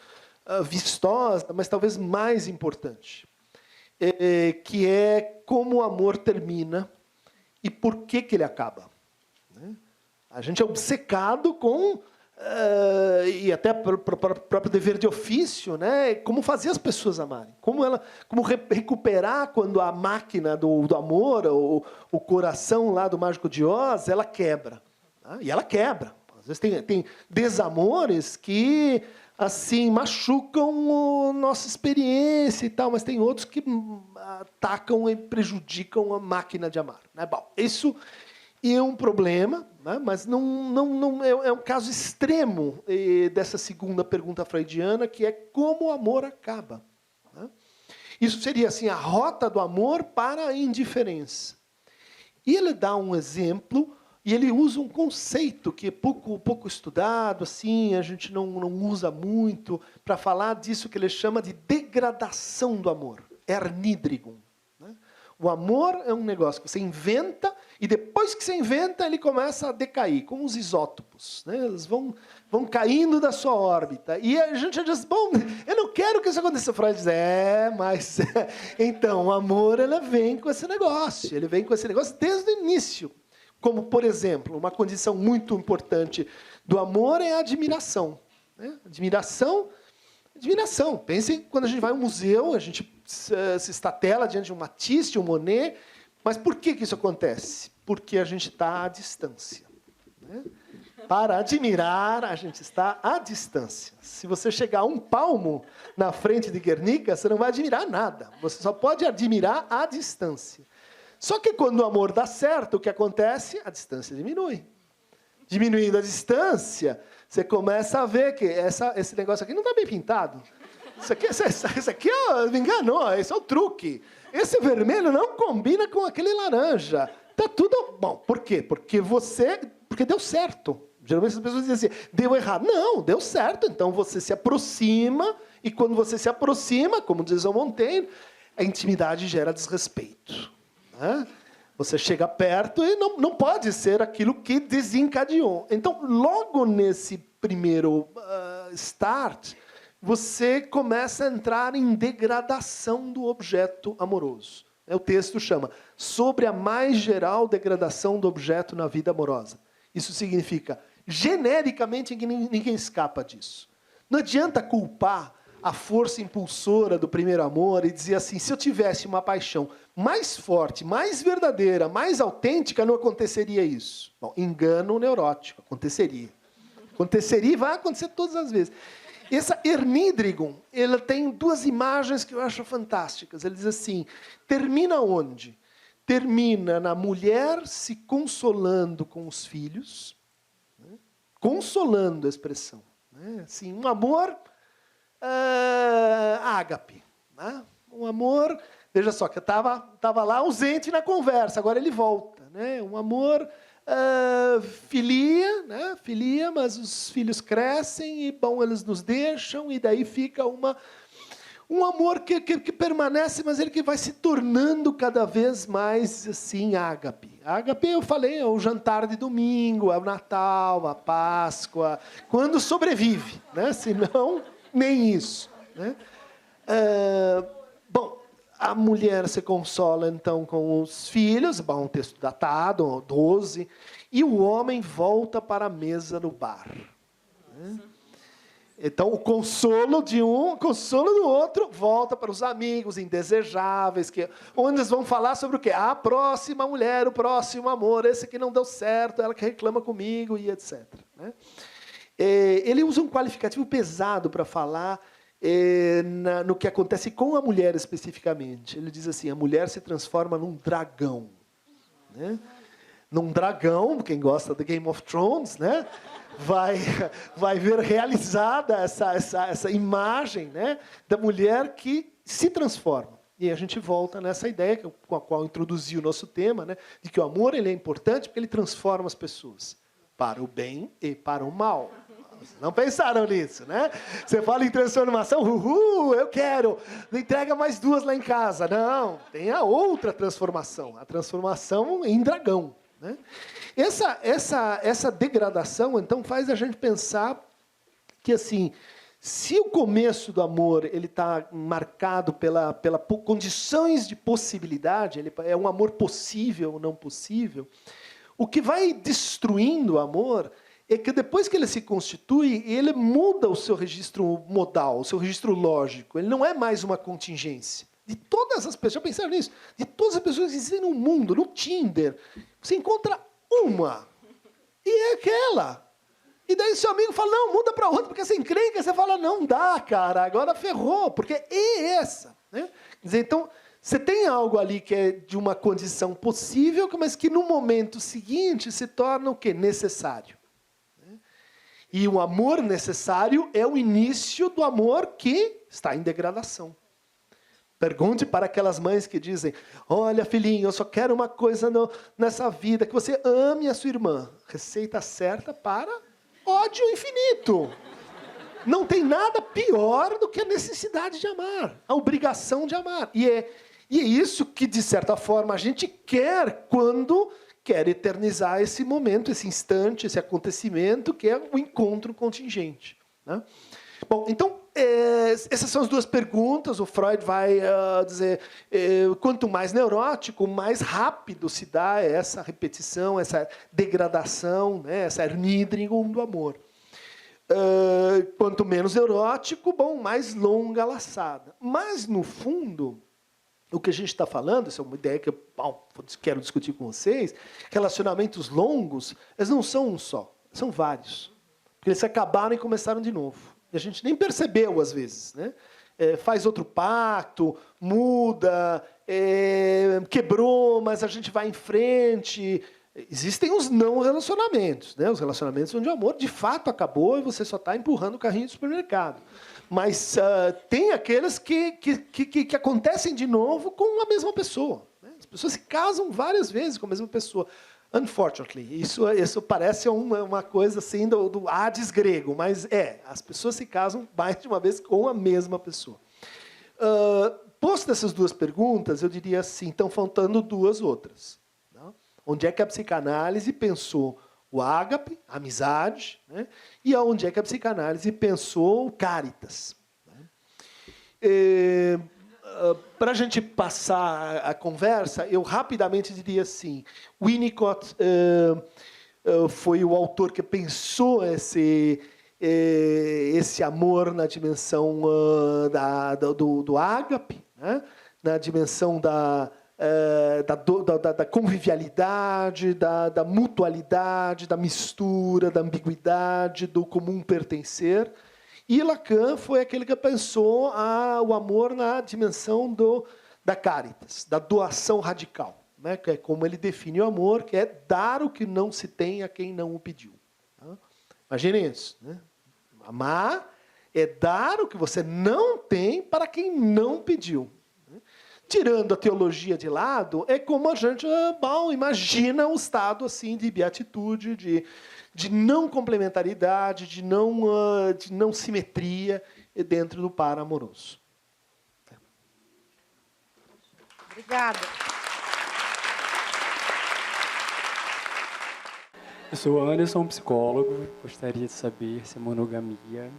vistosa, mas talvez mais importante, que é como o amor termina e por que ele acaba. A gente é obcecado com, e até para o próprio dever de ofício, né, como fazer as pessoas amarem, como recuperar quando a máquina do amor, o coração lá do Mágico de Oz, ela quebra. Tá? E ela quebra. Às vezes tem desamores que assim machucam a nossa experiência e tal, mas tem outros que atacam e prejudicam a máquina de amar. Né? Bom, isso é um problema, né? Mas não é um caso extremo dessa segunda pergunta freudiana, que é como o amor acaba. Né? Isso seria assim a rota do amor para a indiferença. E ele dá um exemplo e ele usa um conceito que é pouco estudado, assim, a gente não usa muito para falar disso que ele chama de degradação do amor, erniedrigung. O amor é um negócio que você inventa, e depois que você inventa, ele começa a decair, como os isótopos. Né? Eles vão caindo da sua órbita. E a gente diz, bom, eu não quero que isso aconteça. Freud diz, mas... Então, o amor, ele vem com esse negócio. Ele vem com esse negócio desde o início. Como, por exemplo, uma condição muito importante do amor é a admiração. Né? Admiração. Pensem, quando a gente vai a um museu, a gente se estatela diante de um Matisse, de um Monet. Mas por que isso acontece? Porque a gente está à distância. Né? Para admirar, a gente está à distância. Se você chegar a um palmo na frente de Guernica, você não vai admirar nada. Você só pode admirar à distância. Só que quando o amor dá certo, o que acontece? A distância diminui. Diminuindo a distância, você começa a ver que esse negócio aqui não está bem pintado. Isso aqui me enganou, esse é o truque. Esse vermelho não combina com aquele laranja. Tá tudo bom. Por quê? Porque deu certo. Geralmente as pessoas dizem assim, deu errado. Não, deu certo. Então você se aproxima, e quando você se aproxima, como diz o Montaigne, a intimidade gera desrespeito. Né? Você chega perto e não pode ser aquilo que desencadeou. Então, logo nesse primeiro start, você começa a entrar em degradação do objeto amoroso. O texto chama sobre a mais geral degradação do objeto na vida amorosa. Isso significa, genericamente, que ninguém escapa disso. Não adianta culpar a força impulsora do primeiro amor e dizer assim, se eu tivesse uma paixão mais forte, mais verdadeira, mais autêntica, não aconteceria isso. Bom, engano neurótico, aconteceria. Aconteceria e vai acontecer todas as vezes. Essa erniedrigung, ela tem duas imagens que eu acho fantásticas. Ele diz assim, termina onde? Termina na mulher se consolando com os filhos, né? Consolando a expressão. Né? Assim, um amor ágape. Né? Um amor, veja só, que estava lá ausente na conversa, agora ele volta. Né? Um amor... filia, né? Filia, mas os filhos crescem e, bom, eles nos deixam, e daí fica um amor que permanece, mas ele que vai se tornando cada vez mais assim, ágape. Ágape, eu falei, é o jantar de domingo, é o Natal, a Páscoa, quando sobrevive, né? Senão, nem isso, né? Bom, a mulher se consola, então, com os filhos, um texto datado, 12, e o homem volta para a mesa no bar. Né? Então, o consolo de um, o consolo do outro, volta para os amigos indesejáveis, onde eles vão falar sobre o quê? A próxima mulher, o próximo amor, esse que não deu certo, ela que reclama comigo, e etc. Né? Ele usa um qualificativo pesado para falar no que acontece com a mulher especificamente. Ele diz assim, a mulher se transforma num dragão. Né? Num dragão, quem gosta do Game of Thrones, né? vai ver realizada essa imagem, né, da mulher que se transforma. E a gente volta nessa ideia com a qual introduzi o nosso tema, né, de que o amor ele é importante porque ele transforma as pessoas para o bem e para o mal. Não pensaram nisso, né? Você fala em transformação, eu quero, entrega mais 2 lá em casa. Não, tem a outra transformação, a transformação em dragão. Né? Essa degradação, então, faz a gente pensar que, assim, se o começo do amor ele está marcado pela condições de possibilidade, ele é um amor possível ou não possível, o que vai destruindo o amor é que depois que ele se constitui, ele muda o seu registro modal, o seu registro lógico. Ele não é mais uma contingência. De todas as pessoas, já pensaram nisso? De todas as pessoas que existem no mundo, no Tinder, você encontra uma. E é aquela. E daí seu amigo fala, não, muda para outra, porque você encrenca. Você fala, não dá, cara, agora ferrou, porque é essa. Né? Quer dizer, então, você tem algo ali que é de uma condição possível, mas que no momento seguinte se torna o quê? Necessário. E o amor necessário é o início do amor que está em degradação. Pergunte para aquelas mães que dizem, olha, filhinho, eu só quero uma coisa nessa vida, que você ame a sua irmã. Receita certa para ódio infinito. Não tem nada pior do que a necessidade de amar, a obrigação de amar. E é isso que, de certa forma, a gente quer quando quer eternizar esse momento, esse instante, esse acontecimento, que é o encontro contingente. Né? Bom, então, essas são as 2 perguntas. O Freud vai dizer, quanto mais neurótico, mais rápido se dá essa repetição, essa degradação, né, essa ernídrigon do amor. Quanto menos neurótico, bom, mais longa a laçada. Mas, no fundo, o que a gente está falando, essa é uma ideia que eu quero discutir com vocês, relacionamentos longos, eles não são um só, são vários. Porque eles acabaram e começaram de novo. E a gente nem percebeu, às vezes. Né? Faz outro pacto, muda, quebrou, mas a gente vai em frente. Existem os não relacionamentos, né? Os relacionamentos onde o amor de fato acabou e você só está empurrando o carrinho do supermercado. Mas tem aqueles que acontecem de novo com a mesma pessoa. Né? As pessoas se casam várias vezes com a mesma pessoa. Unfortunately, isso parece uma coisa assim do Hades grego, mas as pessoas se casam mais de uma vez com a mesma pessoa. Posto essas 2 perguntas, eu diria assim, estão faltando 2 outras. Tá? Onde é que a psicanálise pensou o ágape, a amizade, né? E onde é que a psicanálise pensou o caritas? Né? Para a gente passar a conversa, eu rapidamente diria assim, Winnicott foi o autor que pensou esse amor na dimensão do ágape, né? Na dimensão da convivialidade, da mutualidade, da mistura, da ambiguidade, do comum pertencer. E Lacan foi aquele que pensou o amor na dimensão da caritas, da doação radical, né? Que é como ele define o amor, que é dar o que não se tem a quem não o pediu. Tá? Imagine isso. Né? Amar é dar o que você não tem para quem não pediu. Né? Tirando a teologia de lado, é como a gente imagina um estado assim de beatitude, de não complementaridade, de não simetria dentro do par amoroso. Obrigada. Eu sou Anderson, psicólogo. Gostaria de saber se a monogamia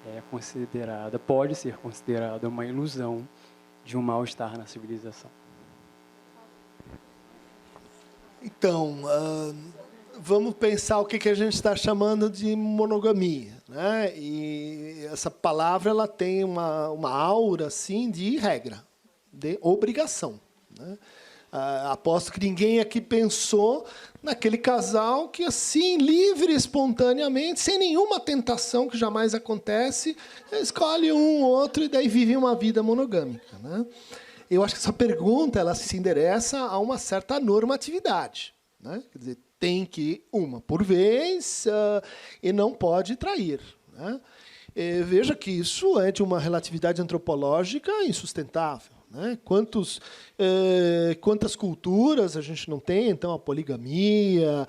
é considerada, pode ser considerada uma ilusão de um mal-estar na civilização. Então, vamos pensar o que a gente está chamando de monogamia, né? E essa palavra ela tem uma aura assim de regra, de obrigação, né? Aposto que ninguém aqui pensou naquele casal que, assim, livre, espontaneamente, sem nenhuma tentação, que jamais acontece, escolhe um ou outro e daí vive uma vida monogâmica, né? Eu acho que essa pergunta ela se endereça a uma certa normatividade, né? Quer dizer, tem que ir uma por vez e não pode trair, né? Veja que isso é de uma relatividade antropológica insustentável, né? Quantas culturas a gente não tem, então, a poligamia,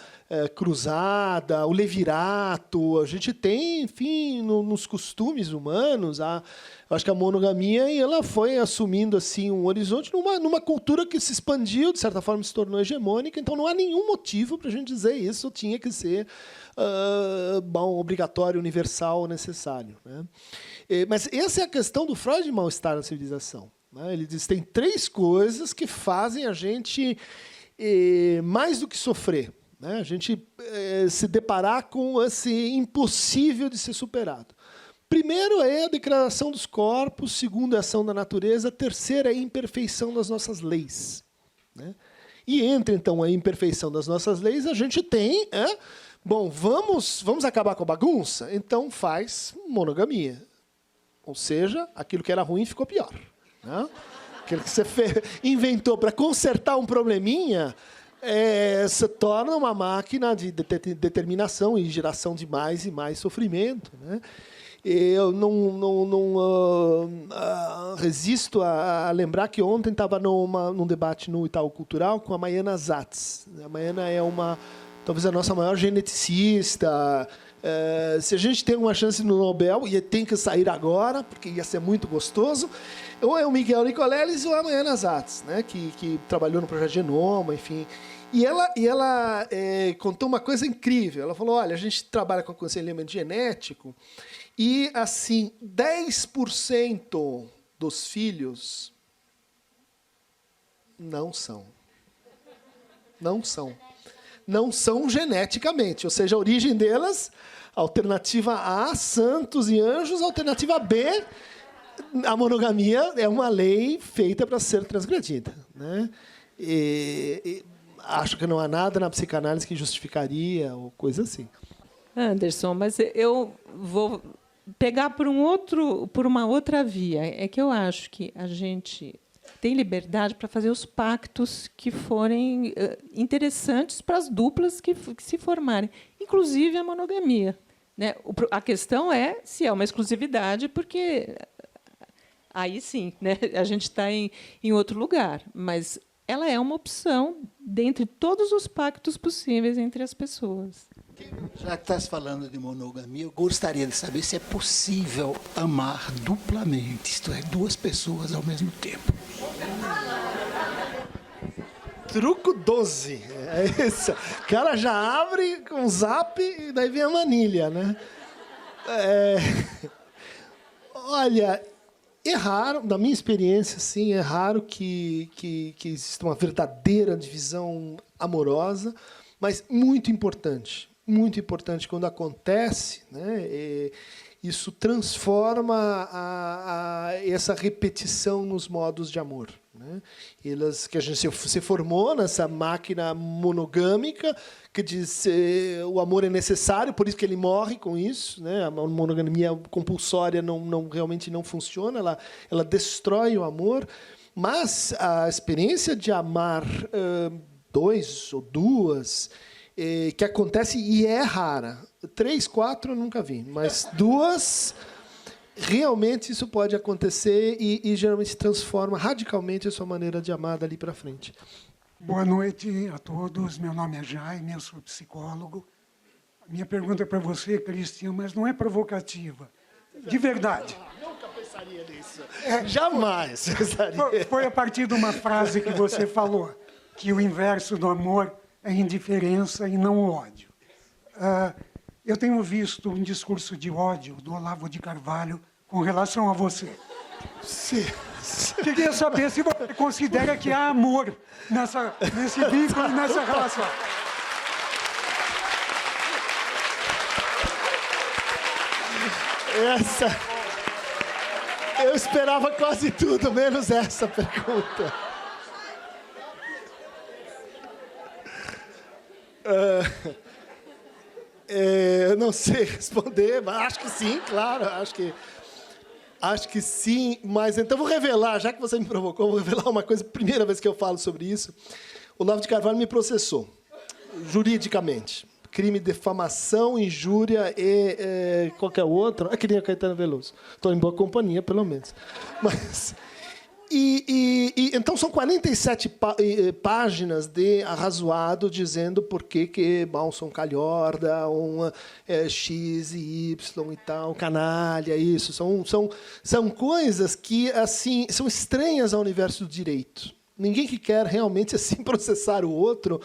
cruzada, o levirato, a gente tem, enfim, nos costumes humanos, eu acho que a monogamia ela foi assumindo assim um horizonte numa cultura que se expandiu, de certa forma se tornou hegemônica, então não há nenhum motivo para a gente dizer isso tinha que ser obrigatório, universal, necessário, né? Mas essa é a questão do Freud de mal-estar na civilização. Ele diz que tem 3 coisas que fazem a gente, mais do que sofrer, né? A gente se deparar com esse impossível de ser superado. Primeiro é a degradação dos corpos, segundo é a ação da natureza, terceiro é a imperfeição das nossas leis, né? E entre, então, a imperfeição das nossas leis, a gente tem... vamos acabar com a bagunça? Então faz monogamia. Ou seja, aquilo que era ruim ficou pior. Não? Aquilo que você inventou para consertar um probleminha se torna uma máquina de determinação e geração de mais e mais sofrimento, né? Eu não resisto a lembrar que ontem estava num debate no Itaú Cultural com a Maiana Zatz. A Maiana é talvez a nossa maior geneticista. Se a gente tem uma chance no Nobel, e tem que sair agora, porque ia ser muito gostoso, ou é o Miguel Nicoleles ou é a Maiana Zatz, né, que trabalhou no Projeto Genoma, enfim. E ela contou uma coisa incrível. Ela falou, olha, a gente trabalha com aconselhamento genético e, assim, 10% dos filhos não são. Não são geneticamente, ou seja, a origem delas, alternativa A, santos e anjos, alternativa B, a monogamia é uma lei feita para ser transgredida, né? Acho que não há nada na psicanálise que justificaria ou coisa assim. Anderson, mas eu vou pegar por uma outra via. É que eu acho que a gente tem liberdade para fazer os pactos que forem interessantes para as duplas que se formarem, inclusive a monogamia, né? A questão é se é uma exclusividade, porque aí sim, né, a gente está em outro lugar, mas ela é uma opção dentre todos os pactos possíveis entre as pessoas. Já que estás falando de monogamia, eu gostaria de saber se é possível amar duplamente, isto é, 2 pessoas ao mesmo tempo. Truco 12. É isso. O cara já abre com o zap e daí vem a manilha, né? Olha, é raro, na minha experiência, sim, é raro que exista uma verdadeira divisão amorosa, mas muito importante quando acontece, né? Isso transforma essa repetição nos modos de amor, né? Que a gente se formou nessa máquina monogâmica que diz o amor é necessário, por isso que ele morre com isso, né? A monogamia compulsória realmente não funciona, ela destrói o amor, mas a experiência de amar 2 ou 2 que acontece e é rara. 3, 4 eu nunca vi, mas 2 realmente isso pode acontecer e geralmente transforma radicalmente a sua maneira de amar dali para frente. Boa noite a todos. Meu nome é Jaime, eu sou psicólogo. A minha pergunta é para você, Cristian, mas não é provocativa. De verdade. pensaria nisso. Jamais pensaria. Foi a partir de uma frase que você falou, que o inverso do amor é indiferença e não o ódio. Eu tenho visto um discurso de ódio do Olavo de Carvalho com relação a você. Sim. Queria saber se você considera que há amor nesse vínculo e nessa relação. Eu esperava quase tudo, menos essa pergunta. Eu não sei responder, mas acho que sim, claro, acho que sim, mas então vou revelar, já que você me provocou, vou revelar uma coisa, primeira vez que eu falo sobre isso. O Olavo de Carvalho me processou, juridicamente. Crime de defamação, injúria e qualquer outro. Que nem a Caetano Veloso. Estou em boa companhia, pelo menos. Mas, então, são 47 páginas de arrazoado dizendo por que Balson calhorda, X e Y e tal, canalha, isso. São coisas que assim são estranhas ao universo do direito. Ninguém que quer realmente assim processar o outro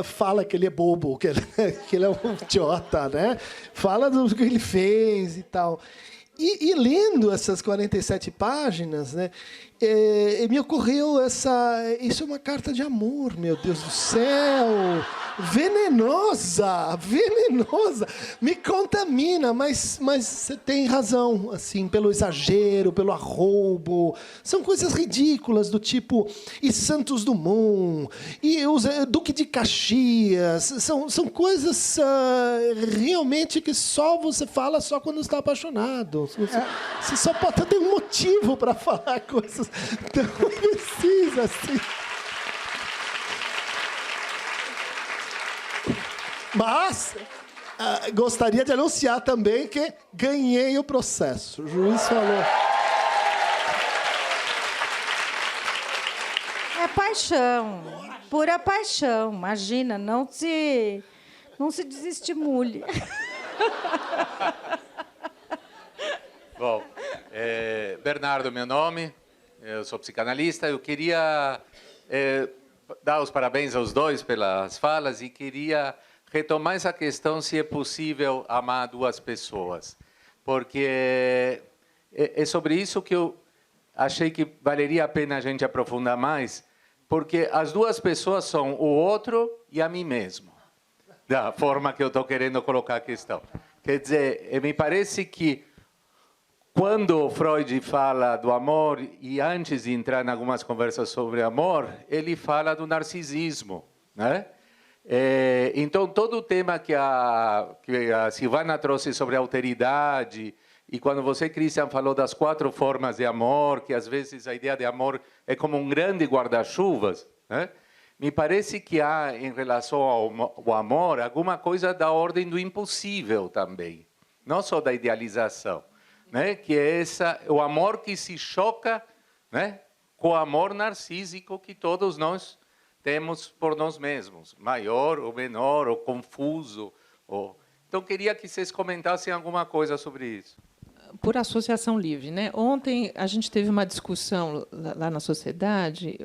fala que ele é bobo, que ele é um idiota, né? Fala do que ele fez e tal. E lendo essas 47 páginas, né, me ocorreu isso é uma carta de amor, meu Deus do céu, venenosa, me contamina, mas você tem razão, assim, pelo exagero, pelo arroubo, são coisas ridículas do tipo e Santos Dumont e Duque de Caxias, são coisas realmente que só você fala só quando está apaixonado. Você só pode ter um motivo para falar coisas tão imbecis assim. Mas gostaria de anunciar também que ganhei o processo. O juiz falou. É paixão, pura paixão. Imagina, não se desestimule. Bom, Bernardo, meu nome, eu sou psicanalista. Eu queria dar os parabéns aos dois pelas falas e queria retomar essa questão se é possível amar duas pessoas. Porque é sobre isso que eu achei que valeria a pena a gente aprofundar mais, porque as duas pessoas são o outro e a mim mesmo, da forma que eu estou querendo colocar a questão. Quer dizer, me parece que quando Freud fala do amor, e antes de entrar em algumas conversas sobre amor, ele fala do narcisismo, né? Então, todo o tema que a Silvana trouxe sobre a alteridade, e quando você, Christian, falou das 4 formas de amor, que às vezes a ideia de amor é como um grande guarda-chuvas, né? Me parece que há, em relação ao amor, alguma coisa da ordem do impossível também, não só da idealização, né? Que é o amor que se choca, né, com o amor narcísico que todos nós temos por nós mesmos, maior ou menor, ou confuso. Então, queria que vocês comentassem alguma coisa sobre isso. Por associação livre, né? Ontem a gente teve uma discussão lá na sociedade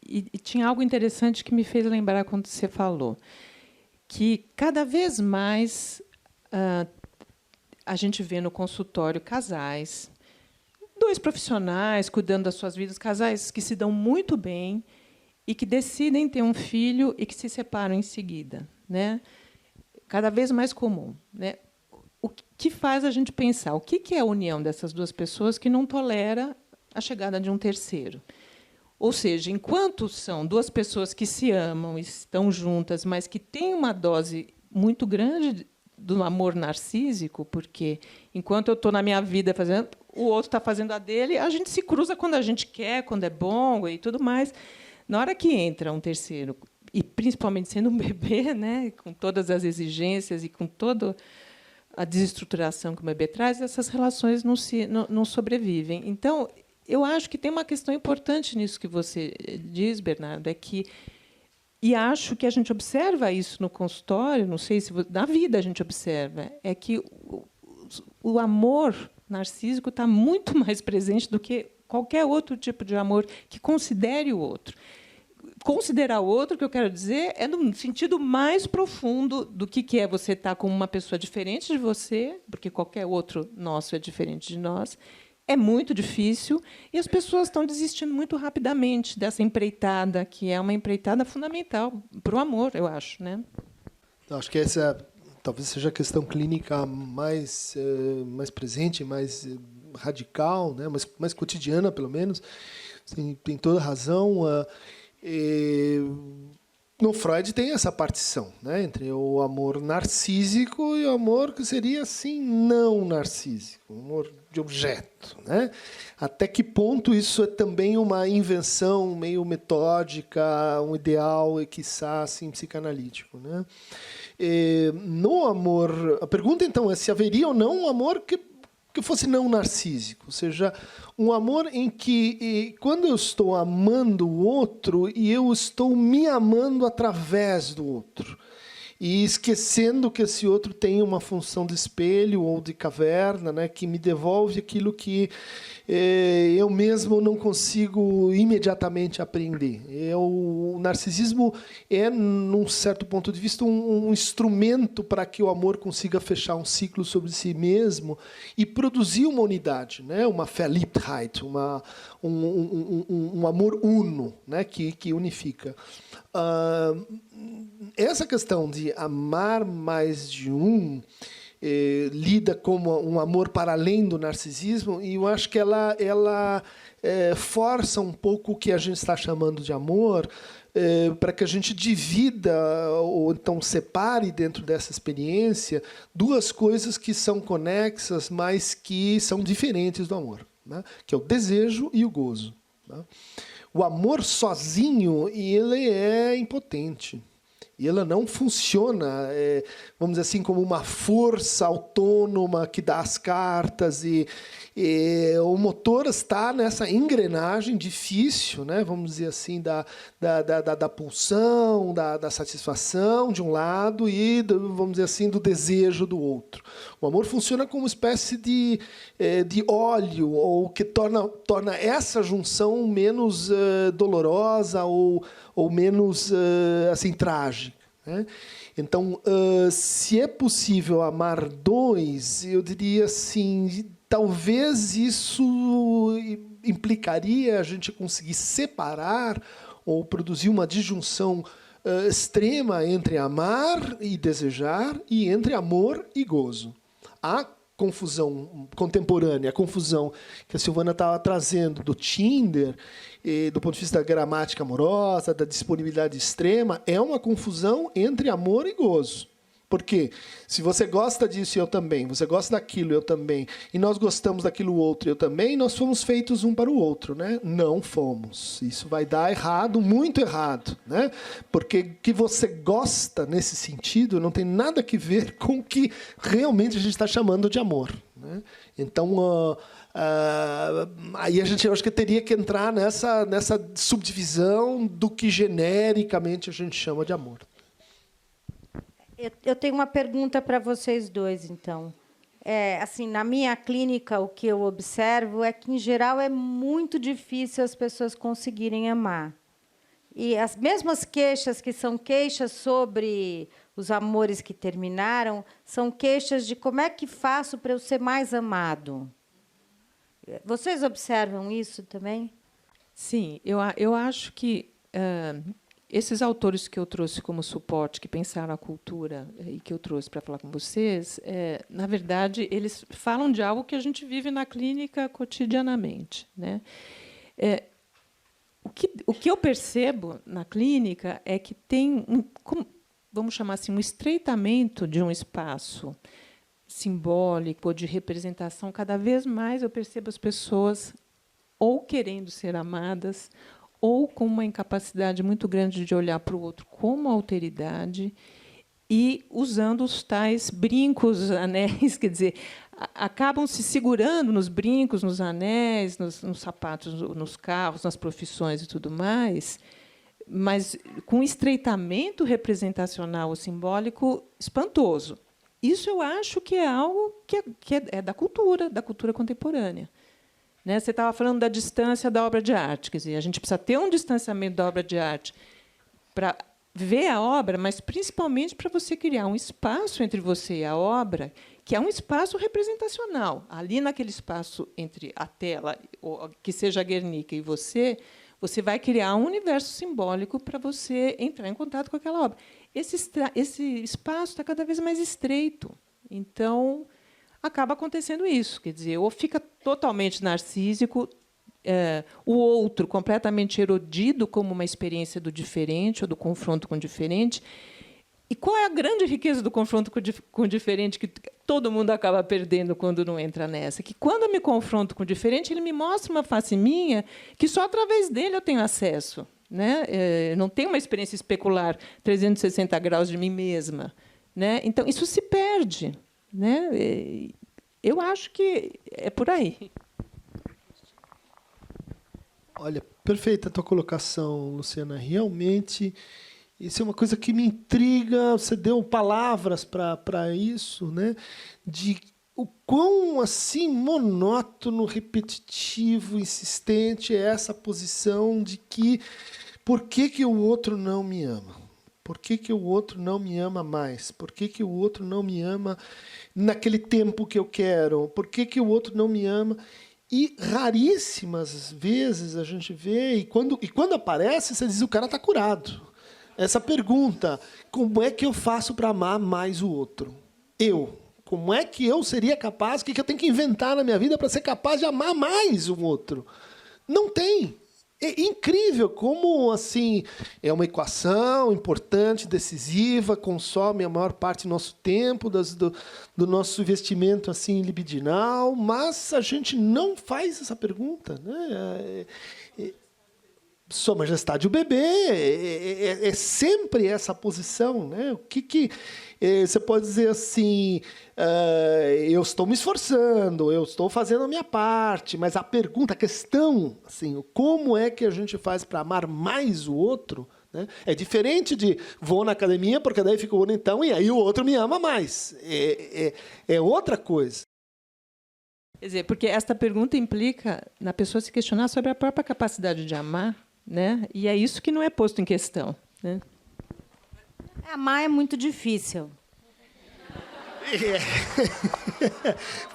e tinha algo interessante que me fez lembrar quando você falou que cada vez mais a gente vê no consultório casais, 2 profissionais cuidando das suas vidas, casais que se dão muito bem e que decidem ter um filho e que se separam em seguida, né? Cada vez mais comum, né? O que faz a gente pensar o que é a união dessas 2 pessoas que não tolera a chegada de um terceiro? Ou seja, enquanto são 2 pessoas que se amam, estão juntas, mas que têm uma dose muito grande do amor narcísico, porque enquanto eu estou na minha vida fazendo, o outro está fazendo a dele, a gente se cruza quando a gente quer, quando é bom e tudo mais. Na hora que entra um terceiro, e principalmente sendo um bebê, né, com todas as exigências e com toda a desestruturação que o bebê traz, essas relações não sobrevivem. Então, eu acho que tem uma questão importante nisso que você diz, Bernardo, e acho que a gente observa isso no consultório, não sei se na vida a gente observa, é que o amor narcísico está muito mais presente do que qualquer outro tipo de amor que considere o outro. Considerar o outro, que eu quero dizer, é no sentido mais profundo do que é você estar com uma pessoa diferente de você, porque qualquer outro nosso é diferente de nós. É muito difícil e as pessoas estão desistindo muito rapidamente dessa empreitada, que é uma empreitada fundamental para o amor, eu acho, né? Acho que essa talvez seja a questão clínica mais presente, mais radical, né? mais cotidiana, pelo menos. Sim, tem toda razão. No Freud tem essa partição, né, entre o amor narcísico e o amor que seria assim não narcísico, o amor de objeto, né? Até que ponto isso é também uma invenção meio metódica, um ideal e quiçá assim psicanalítico, né? No amor, a pergunta então é se haveria ou não um amor que fosse não narcísico, ou seja, um amor em que, quando eu estou amando o outro, e eu estou me amando através do outro, e esquecendo que esse outro tem uma função de espelho ou de caverna, né, que me devolve aquilo que eu mesmo não consigo imediatamente aprender. O narcisismo é, num certo ponto de vista, um instrumento para que o amor consiga fechar um ciclo sobre si mesmo e produzir uma unidade, né, uma Verliebtheit, um amor uno, né, que unifica. Essa questão de amar mais de um lida como um amor para além do narcisismo, e eu acho que ela força um pouco o que a gente está chamando de amor, para que a gente divida ou então separe dentro dessa experiência duas coisas que são conexas, mas que são diferentes do amor, né? Que é o desejo e o gozo, né? O amor sozinho, ele é impotente. E ela não funciona, vamos dizer assim, como uma força autônoma que dá as cartas. E o motor está nessa engrenagem difícil, né, vamos dizer assim, da pulsão, da satisfação de um lado e, vamos dizer assim, do desejo do outro. O amor funciona como uma espécie de óleo, ou que torna essa junção menos dolorosa ou menos assim trágica, né? Então, se é possível amar dois, eu diria assim, talvez isso implicaria a gente conseguir separar ou produzir uma disjunção extrema entre amar e desejar e entre amor e gozo. A confusão contemporânea, a confusão que a Silvana estava trazendo do Tinder, do ponto de vista da gramática amorosa, da disponibilidade extrema, é uma confusão entre amor e gozo. Porque se você gosta disso, eu também, você gosta daquilo, eu também, e nós gostamos daquilo outro, eu também, nós fomos feitos um para o outro, né? Não fomos. Isso vai dar errado, muito errado, né? Porque o que você gosta nesse sentido não tem nada a ver com o que realmente a gente está chamando de amor, né? Então, aí a gente, eu acho que teria que entrar nessa subdivisão do que genericamente a gente chama de amor. Eu tenho uma pergunta para vocês dois, então. Assim, na minha clínica, o que eu observo é que, em geral, é muito difícil as pessoas conseguirem amar. E as mesmas queixas que são queixas sobre os amores que terminaram, são queixas de como é que faço para eu ser mais amado. Vocês observam isso também? Sim, eu acho que esses autores que eu trouxe como suporte, que pensaram a cultura e que eu trouxe para falar com vocês, na verdade, eles falam de algo que a gente vive na clínica cotidianamente, né? O que eu percebo na clínica é que tem, vamos chamar assim, um estreitamento de um espaço simbólico, de representação. Cada vez mais eu percebo as pessoas ou querendo ser amadas, ou com uma incapacidade muito grande de olhar para o outro como alteridade e usando os tais brincos, anéis, quer dizer, acabam se segurando nos brincos, nos anéis, nos sapatos, nos carros, nas profissões e tudo mais, mas com um estreitamento representacional ou simbólico espantoso. isso eu acho que é algo que é da cultura contemporânea. Né? Você estava falando da distância da obra de arte. Quer dizer, a gente precisa ter um distanciamento da obra de arte para ver a obra, mas principalmente para você criar um espaço entre você e a obra, que é um espaço representacional. Ali, naquele espaço entre a tela, que seja a Guernica, e você vai criar um universo simbólico para você entrar em contato com aquela obra. Esse espaço está cada vez mais estreito. Então, acaba acontecendo isso. Quer dizer, ou fica totalmente narcísico, o outro completamente erodido como uma experiência do diferente ou do confronto com o diferente. E qual é a grande riqueza do confronto com o diferente que todo mundo acaba perdendo quando não entra nessa? Que, quando eu me confronto com o diferente, ele me mostra uma face minha que só através dele eu tenho acesso. Né? Não tenho uma experiência especular 360 graus de mim mesma. Né? Então, isso se perde. Né? Eu acho que é por aí. Olha, perfeita a tua colocação, Luciana. Realmente, isso é uma coisa que me intriga. Você deu palavras para isso, né? De o quão assim monótono, repetitivo, insistente é essa posição de que por que o outro não me ama? Por que o outro não me ama mais? Por que o outro não me ama naquele tempo que eu quero? Por que o outro não me ama? E raríssimas vezes a gente vê, e quando aparece, você diz, o cara está curado. Essa pergunta, como é que eu faço para amar mais o outro? Como é que eu seria capaz, o que eu tenho que inventar na minha vida para ser capaz de amar mais o outro? Não tem. É incrível como assim é uma equação importante, decisiva, consome a maior parte do nosso tempo, do nosso investimento assim libidinal, mas a gente não faz essa pergunta, né? Sua Majestade o bebê é sempre essa posição, né? O que você pode dizer assim? Eu estou me esforçando, eu estou fazendo a minha parte, mas a pergunta, a questão, assim, como é que a gente faz para amar mais o outro? Né? É diferente de vou na academia porque daí fico bonitão e aí o outro me ama mais. É outra coisa. Quer dizer, porque esta pergunta implica na pessoa se questionar sobre a própria capacidade de amar. Né? E é isso que não é posto em questão. Né? Amar é muito difícil.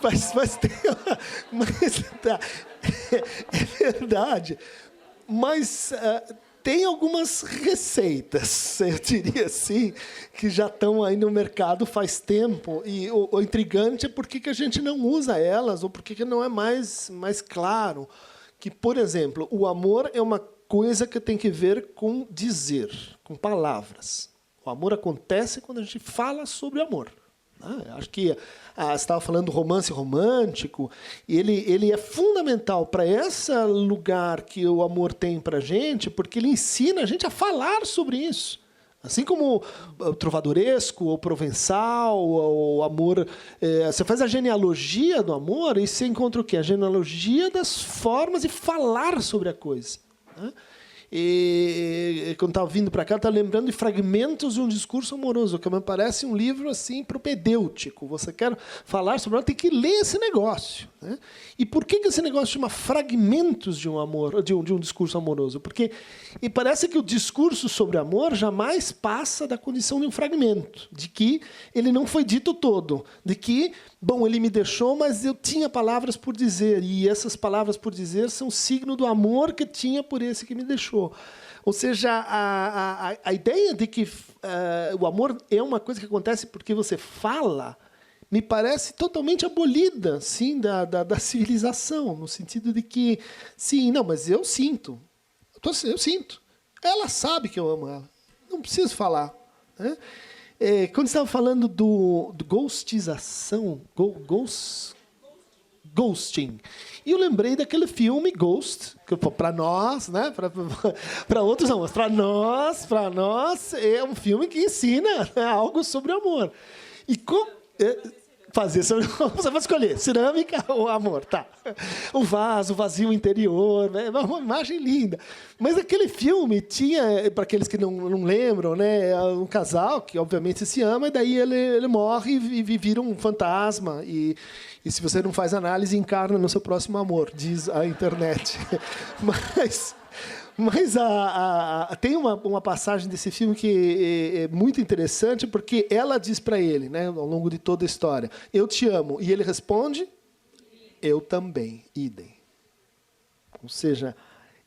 Mas tem tá, é verdade. Mas tem algumas receitas, eu diria assim, que já estão aí no mercado faz tempo. E o intrigante é por que a gente não usa elas, ou por que não é mais claro. Que, por exemplo, o amor é uma coisa que tem que ver com dizer, com palavras. O amor acontece quando a gente fala sobre amor. Acho que você estava falando do romance romântico, ele é fundamental para esse lugar que o amor tem para a gente, porque ele ensina a gente a falar sobre isso. Assim como o trovadoresco, o provençal, o amor... você faz a genealogia do amor e você encontra o quê? A genealogia das formas de falar sobre a coisa. E quando estava vindo para cá, eu estava lembrando de Fragmentos de um Discurso Amoroso, que me parece um livro assim propedêutico. Você quer falar sobre amor, tem que ler esse negócio. Né? E por que esse negócio chama Fragmentos de um amor, de um discurso amoroso? Porque parece que o discurso sobre amor jamais passa da condição de um fragmento, de que ele não foi dito todo, de que, bom, ele me deixou, mas eu tinha palavras por dizer, e essas palavras por dizer são signo do amor que tinha por esse que me deixou. Ou seja, a ideia de que o amor é uma coisa que acontece porque você fala, me parece totalmente abolida, sim, da civilização, no sentido de que, sim, não, mas eu sinto. Eu sinto. Ela sabe que eu amo ela. Não preciso falar. Né? Quando estava falando do ghostização, ghosting, e eu lembrei daquele filme Ghost, que para nós, né, para outros não, mas para nós é um filme que ensina, né, algo sobre amor. E fazer. Você vai escolher cerâmica ou amor, tá? O vaso, o vazio interior, é uma imagem linda. Mas aquele filme tinha, para aqueles que não lembram, né, um casal que obviamente se ama e daí ele morre e vira um fantasma e se você não faz análise, encarna no seu próximo amor, diz a internet. Mas tem uma passagem desse filme que é muito interessante, porque ela diz para ele, né, ao longo de toda a história, eu te amo. E ele responde, eu também, idem. Ou seja,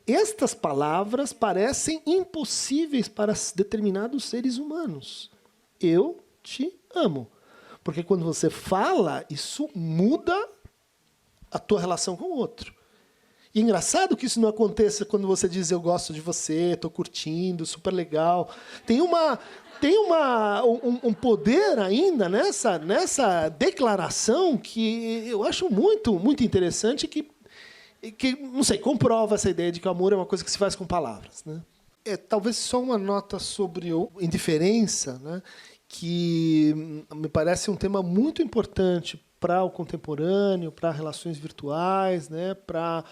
estas palavras parecem impossíveis para determinados seres humanos. Eu te amo. Porque quando você fala, isso muda a tua relação com o outro. E é engraçado que isso não aconteça quando você diz eu gosto de você, estou curtindo, super legal. Tem um poder ainda nessa declaração que eu acho muito, muito interessante, que não sei, comprova essa ideia de que o amor é uma coisa que se faz com palavras, né? Talvez só uma nota sobre a indiferença, né? Que me parece um tema muito importante para o contemporâneo, para relações virtuais, né? Para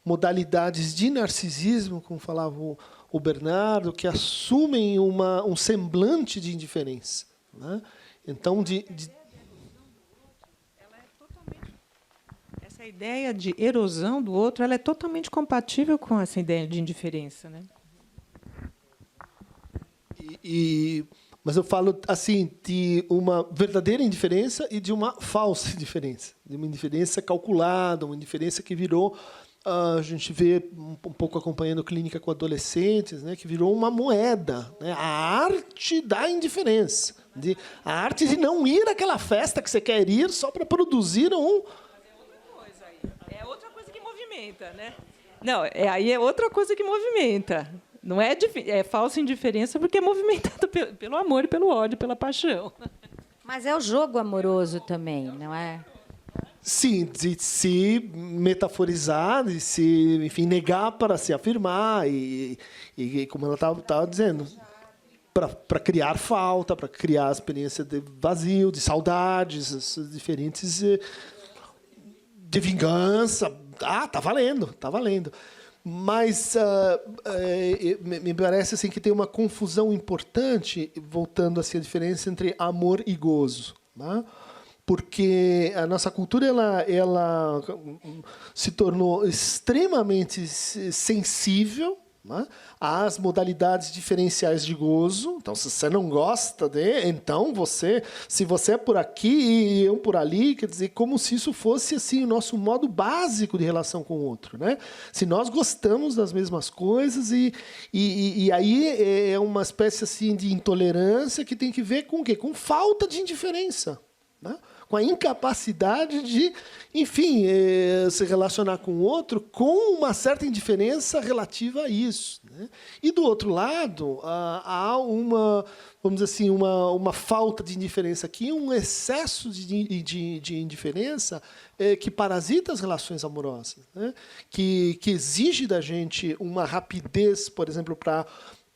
modalidades de narcisismo, como falava o Bernardo, que assumem um semblante de indiferença, né? Então, Essa ideia de erosão do outro, ela é totalmente compatível com essa ideia de indiferença, né? Mas eu falo assim de uma verdadeira indiferença e de uma falsa indiferença, de uma indiferença calculada, uma indiferença que virou, a gente vê um pouco acompanhando clínica com adolescentes, né, que virou uma moeda, né, a arte da indiferença, a arte de não ir àquela festa que você quer ir só para produzir um. É outra coisa que movimenta, né? Não, aí é outra coisa que movimenta. Não é falsa indiferença porque é movimentado pelo amor e pelo ódio, pela paixão. Mas é o jogo amoroso também, não é? Sim, de se metaforizar, de se, enfim, negar para se afirmar e como ela estava dizendo, para criar falta, para criar a experiência de vazio, de saudades, essas diferentes de vingança. Tá valendo, tá valendo. Mas me parece assim que tem uma confusão importante, voltando assim, a diferença entre amor e gozo, né? Porque a nossa cultura ela se tornou extremamente sensível, né, às modalidades diferenciais de gozo. Então, se você não gosta então se você é por aqui e eu por ali, quer dizer, como se isso fosse assim o nosso modo básico de relação com o outro, né? Se nós gostamos das mesmas coisas e aí é uma espécie assim de intolerância que tem que ver com o quê? Com falta de indiferença, né? Com a incapacidade de, enfim, se relacionar com o outro com uma certa indiferença relativa a isso, né? E, do outro lado, há vamos dizer assim, uma falta de indiferença aqui, um excesso de indiferença que parasita as relações amorosas, né? Que exige da gente uma rapidez, por exemplo, para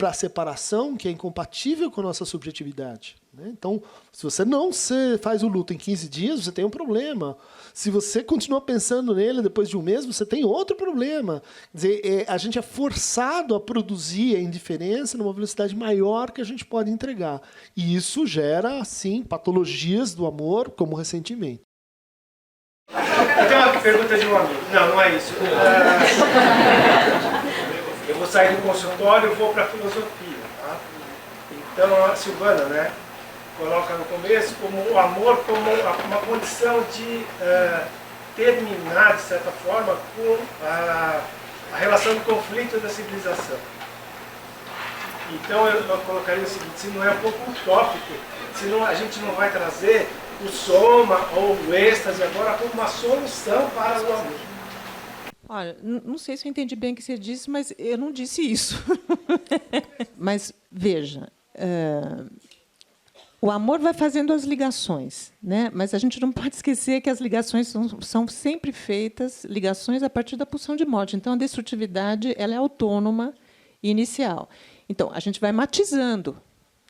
a separação, que é incompatível com a nossa subjetividade, né? Então, se você não faz o luto em 15 dias, você tem um problema. Se você continua pensando nele depois de um mês, você tem outro problema. Quer dizer, a gente é forçado a produzir a indiferença numa velocidade maior que a gente pode entregar. E isso gera, assim, patologias do amor, como ressentimento. Eu tenho uma pergunta de um amigo. Não é isso. Eu vou sair do consultório e vou para a filosofia. Tá? Então, a Silvana, né, coloca no começo como o amor como uma condição de terminar, de certa forma, com a relação do conflito da civilização. Então, eu colocaria o seguinte, se não é um pouco utópico, senão a gente não vai trazer o soma ou o êxtase agora como uma solução para o amor. Olha, não sei se eu entendi bem o que você disse, mas eu não disse isso. Mas, veja, o amor vai fazendo as ligações, né? Mas a gente não pode esquecer que as ligações são sempre feitas, ligações a partir da pulsão de morte. Então, a destrutividade ela é autônoma e inicial. Então, a gente vai matizando,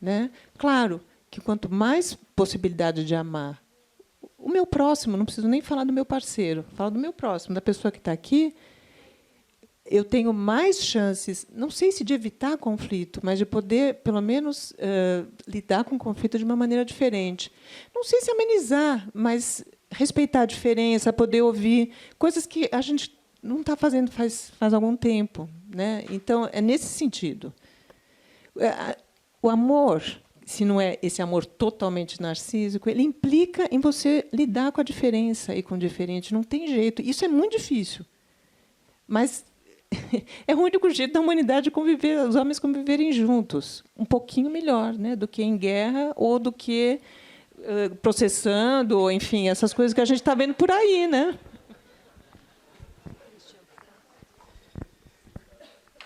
né? Claro que quanto mais possibilidade de amar o meu próximo, não preciso nem falar do meu parceiro, falo do meu próximo, da pessoa que está aqui, eu tenho mais chances, não sei se de evitar conflito, mas de poder, pelo menos, lidar com o conflito de uma maneira diferente. Não sei se amenizar, mas respeitar a diferença, poder ouvir coisas que a gente não está fazendo faz algum tempo, né? Então, é nesse sentido. O amor, se não é esse amor totalmente narcísico, ele implica em você lidar com a diferença e com o diferente. Não tem jeito. Isso é muito difícil. Mas é o único jeito da humanidade conviver, os homens conviverem juntos, um pouquinho melhor, né, do que em guerra ou do que processando, ou, enfim, essas coisas que a gente está vendo por aí, né?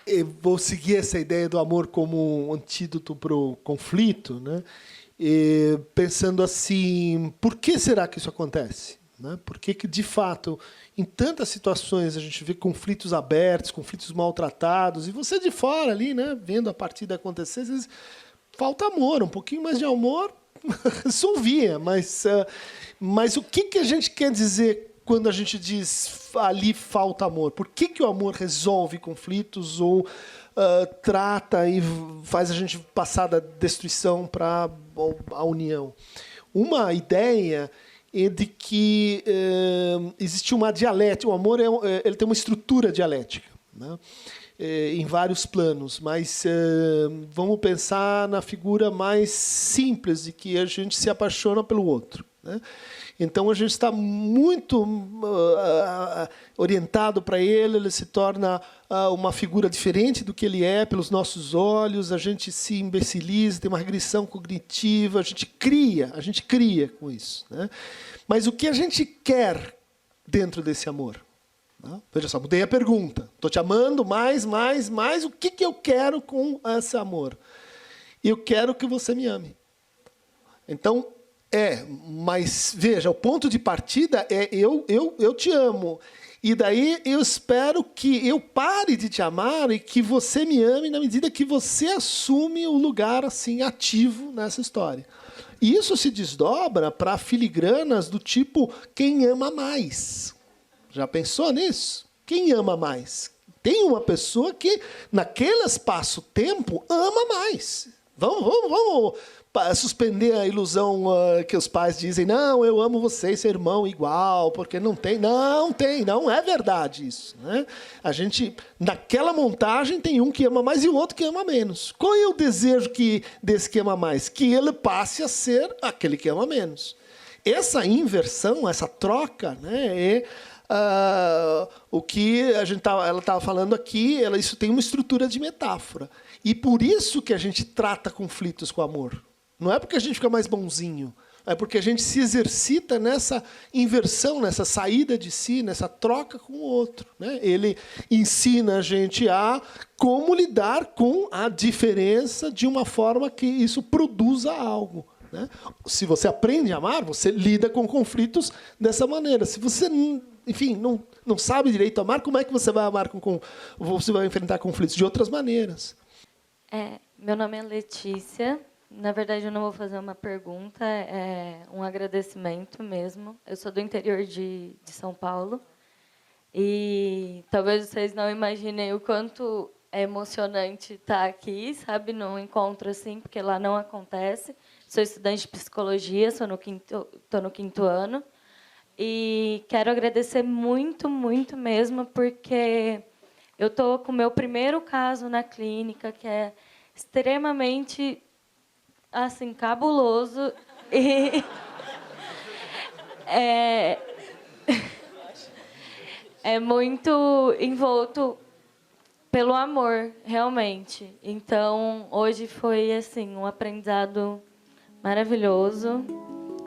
Eu vou seguir essa ideia do amor como um antídoto para o conflito, né? E pensando assim, por que será que isso acontece? Né? Por que, de fato, em tantas situações a gente vê conflitos abertos, conflitos maltratados, e você de fora ali, né, vendo a partida acontecer, às vezes falta amor, um pouquinho mais de amor resolvia, mas o que a gente quer dizer quando a gente diz ali falta amor? Por que o amor resolve conflitos ou trata e faz a gente passar da destruição para a união? Uma ideia é de que existe uma dialética. O amor ele tem uma estrutura dialética, né? Em vários planos, mas vamos pensar na figura mais simples de que a gente se apaixona pelo outro, né? Então a gente está muito orientado para ele, ele se torna uma figura diferente do que ele é pelos nossos olhos, a gente se imbeciliza, tem uma regressão cognitiva, a gente cria com isso, né? Mas o que a gente quer dentro desse amor? Veja só, mudei a pergunta. Estou te amando mais, o que eu quero com esse amor? Eu quero que você me ame. Então, mas veja, o ponto de partida é eu te amo. E daí eu espero que eu pare de te amar e que você me ame na medida que você assume o lugar assim ativo nessa história. E isso se desdobra para filigranas do tipo quem ama mais. Já pensou nisso? Quem ama mais? Tem uma pessoa que, naquele espaço-tempo, ama mais. Vamos suspender a ilusão que os pais dizem, não, eu amo você, seu irmão, igual, porque não tem. Não é verdade isso, né? A gente, naquela montagem, tem um que ama mais e o outro que ama menos. Qual é o desejo desse que ama mais? Que ele passe a ser aquele que ama menos. Essa inversão, essa troca, né, o que ela estava falando aqui, isso tem uma estrutura de metáfora. E por isso que a gente trata conflitos com amor. Não é porque a gente fica mais bonzinho, é porque a gente se exercita nessa inversão, nessa saída de si, nessa troca com o outro, né? Ele ensina a gente a como lidar com a diferença de uma forma que isso produza algo, né? Se você aprende a amar, você lida com conflitos dessa maneira. Se você, enfim, não sabe direito amar, como é que você vai amar? Você vai enfrentar conflitos de outras maneiras. Meu nome é Letícia. Na verdade, eu não vou fazer uma pergunta, é um agradecimento mesmo. Eu sou do interior de São Paulo e talvez vocês não imaginem o quanto é emocionante estar aqui, sabe, num encontro assim, porque lá não acontece. Sou estudante de psicologia, estou no quinto ano e quero agradecer muito, muito mesmo, porque eu estou com o meu primeiro caso na clínica, que é extremamente assim, cabuloso e é muito envolto pelo amor, realmente. Então, hoje foi assim um aprendizado maravilhoso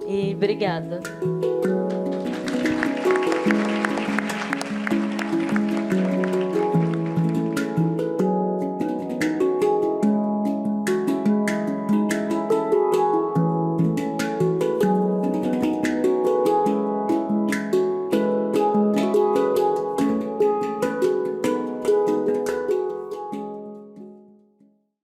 e obrigada.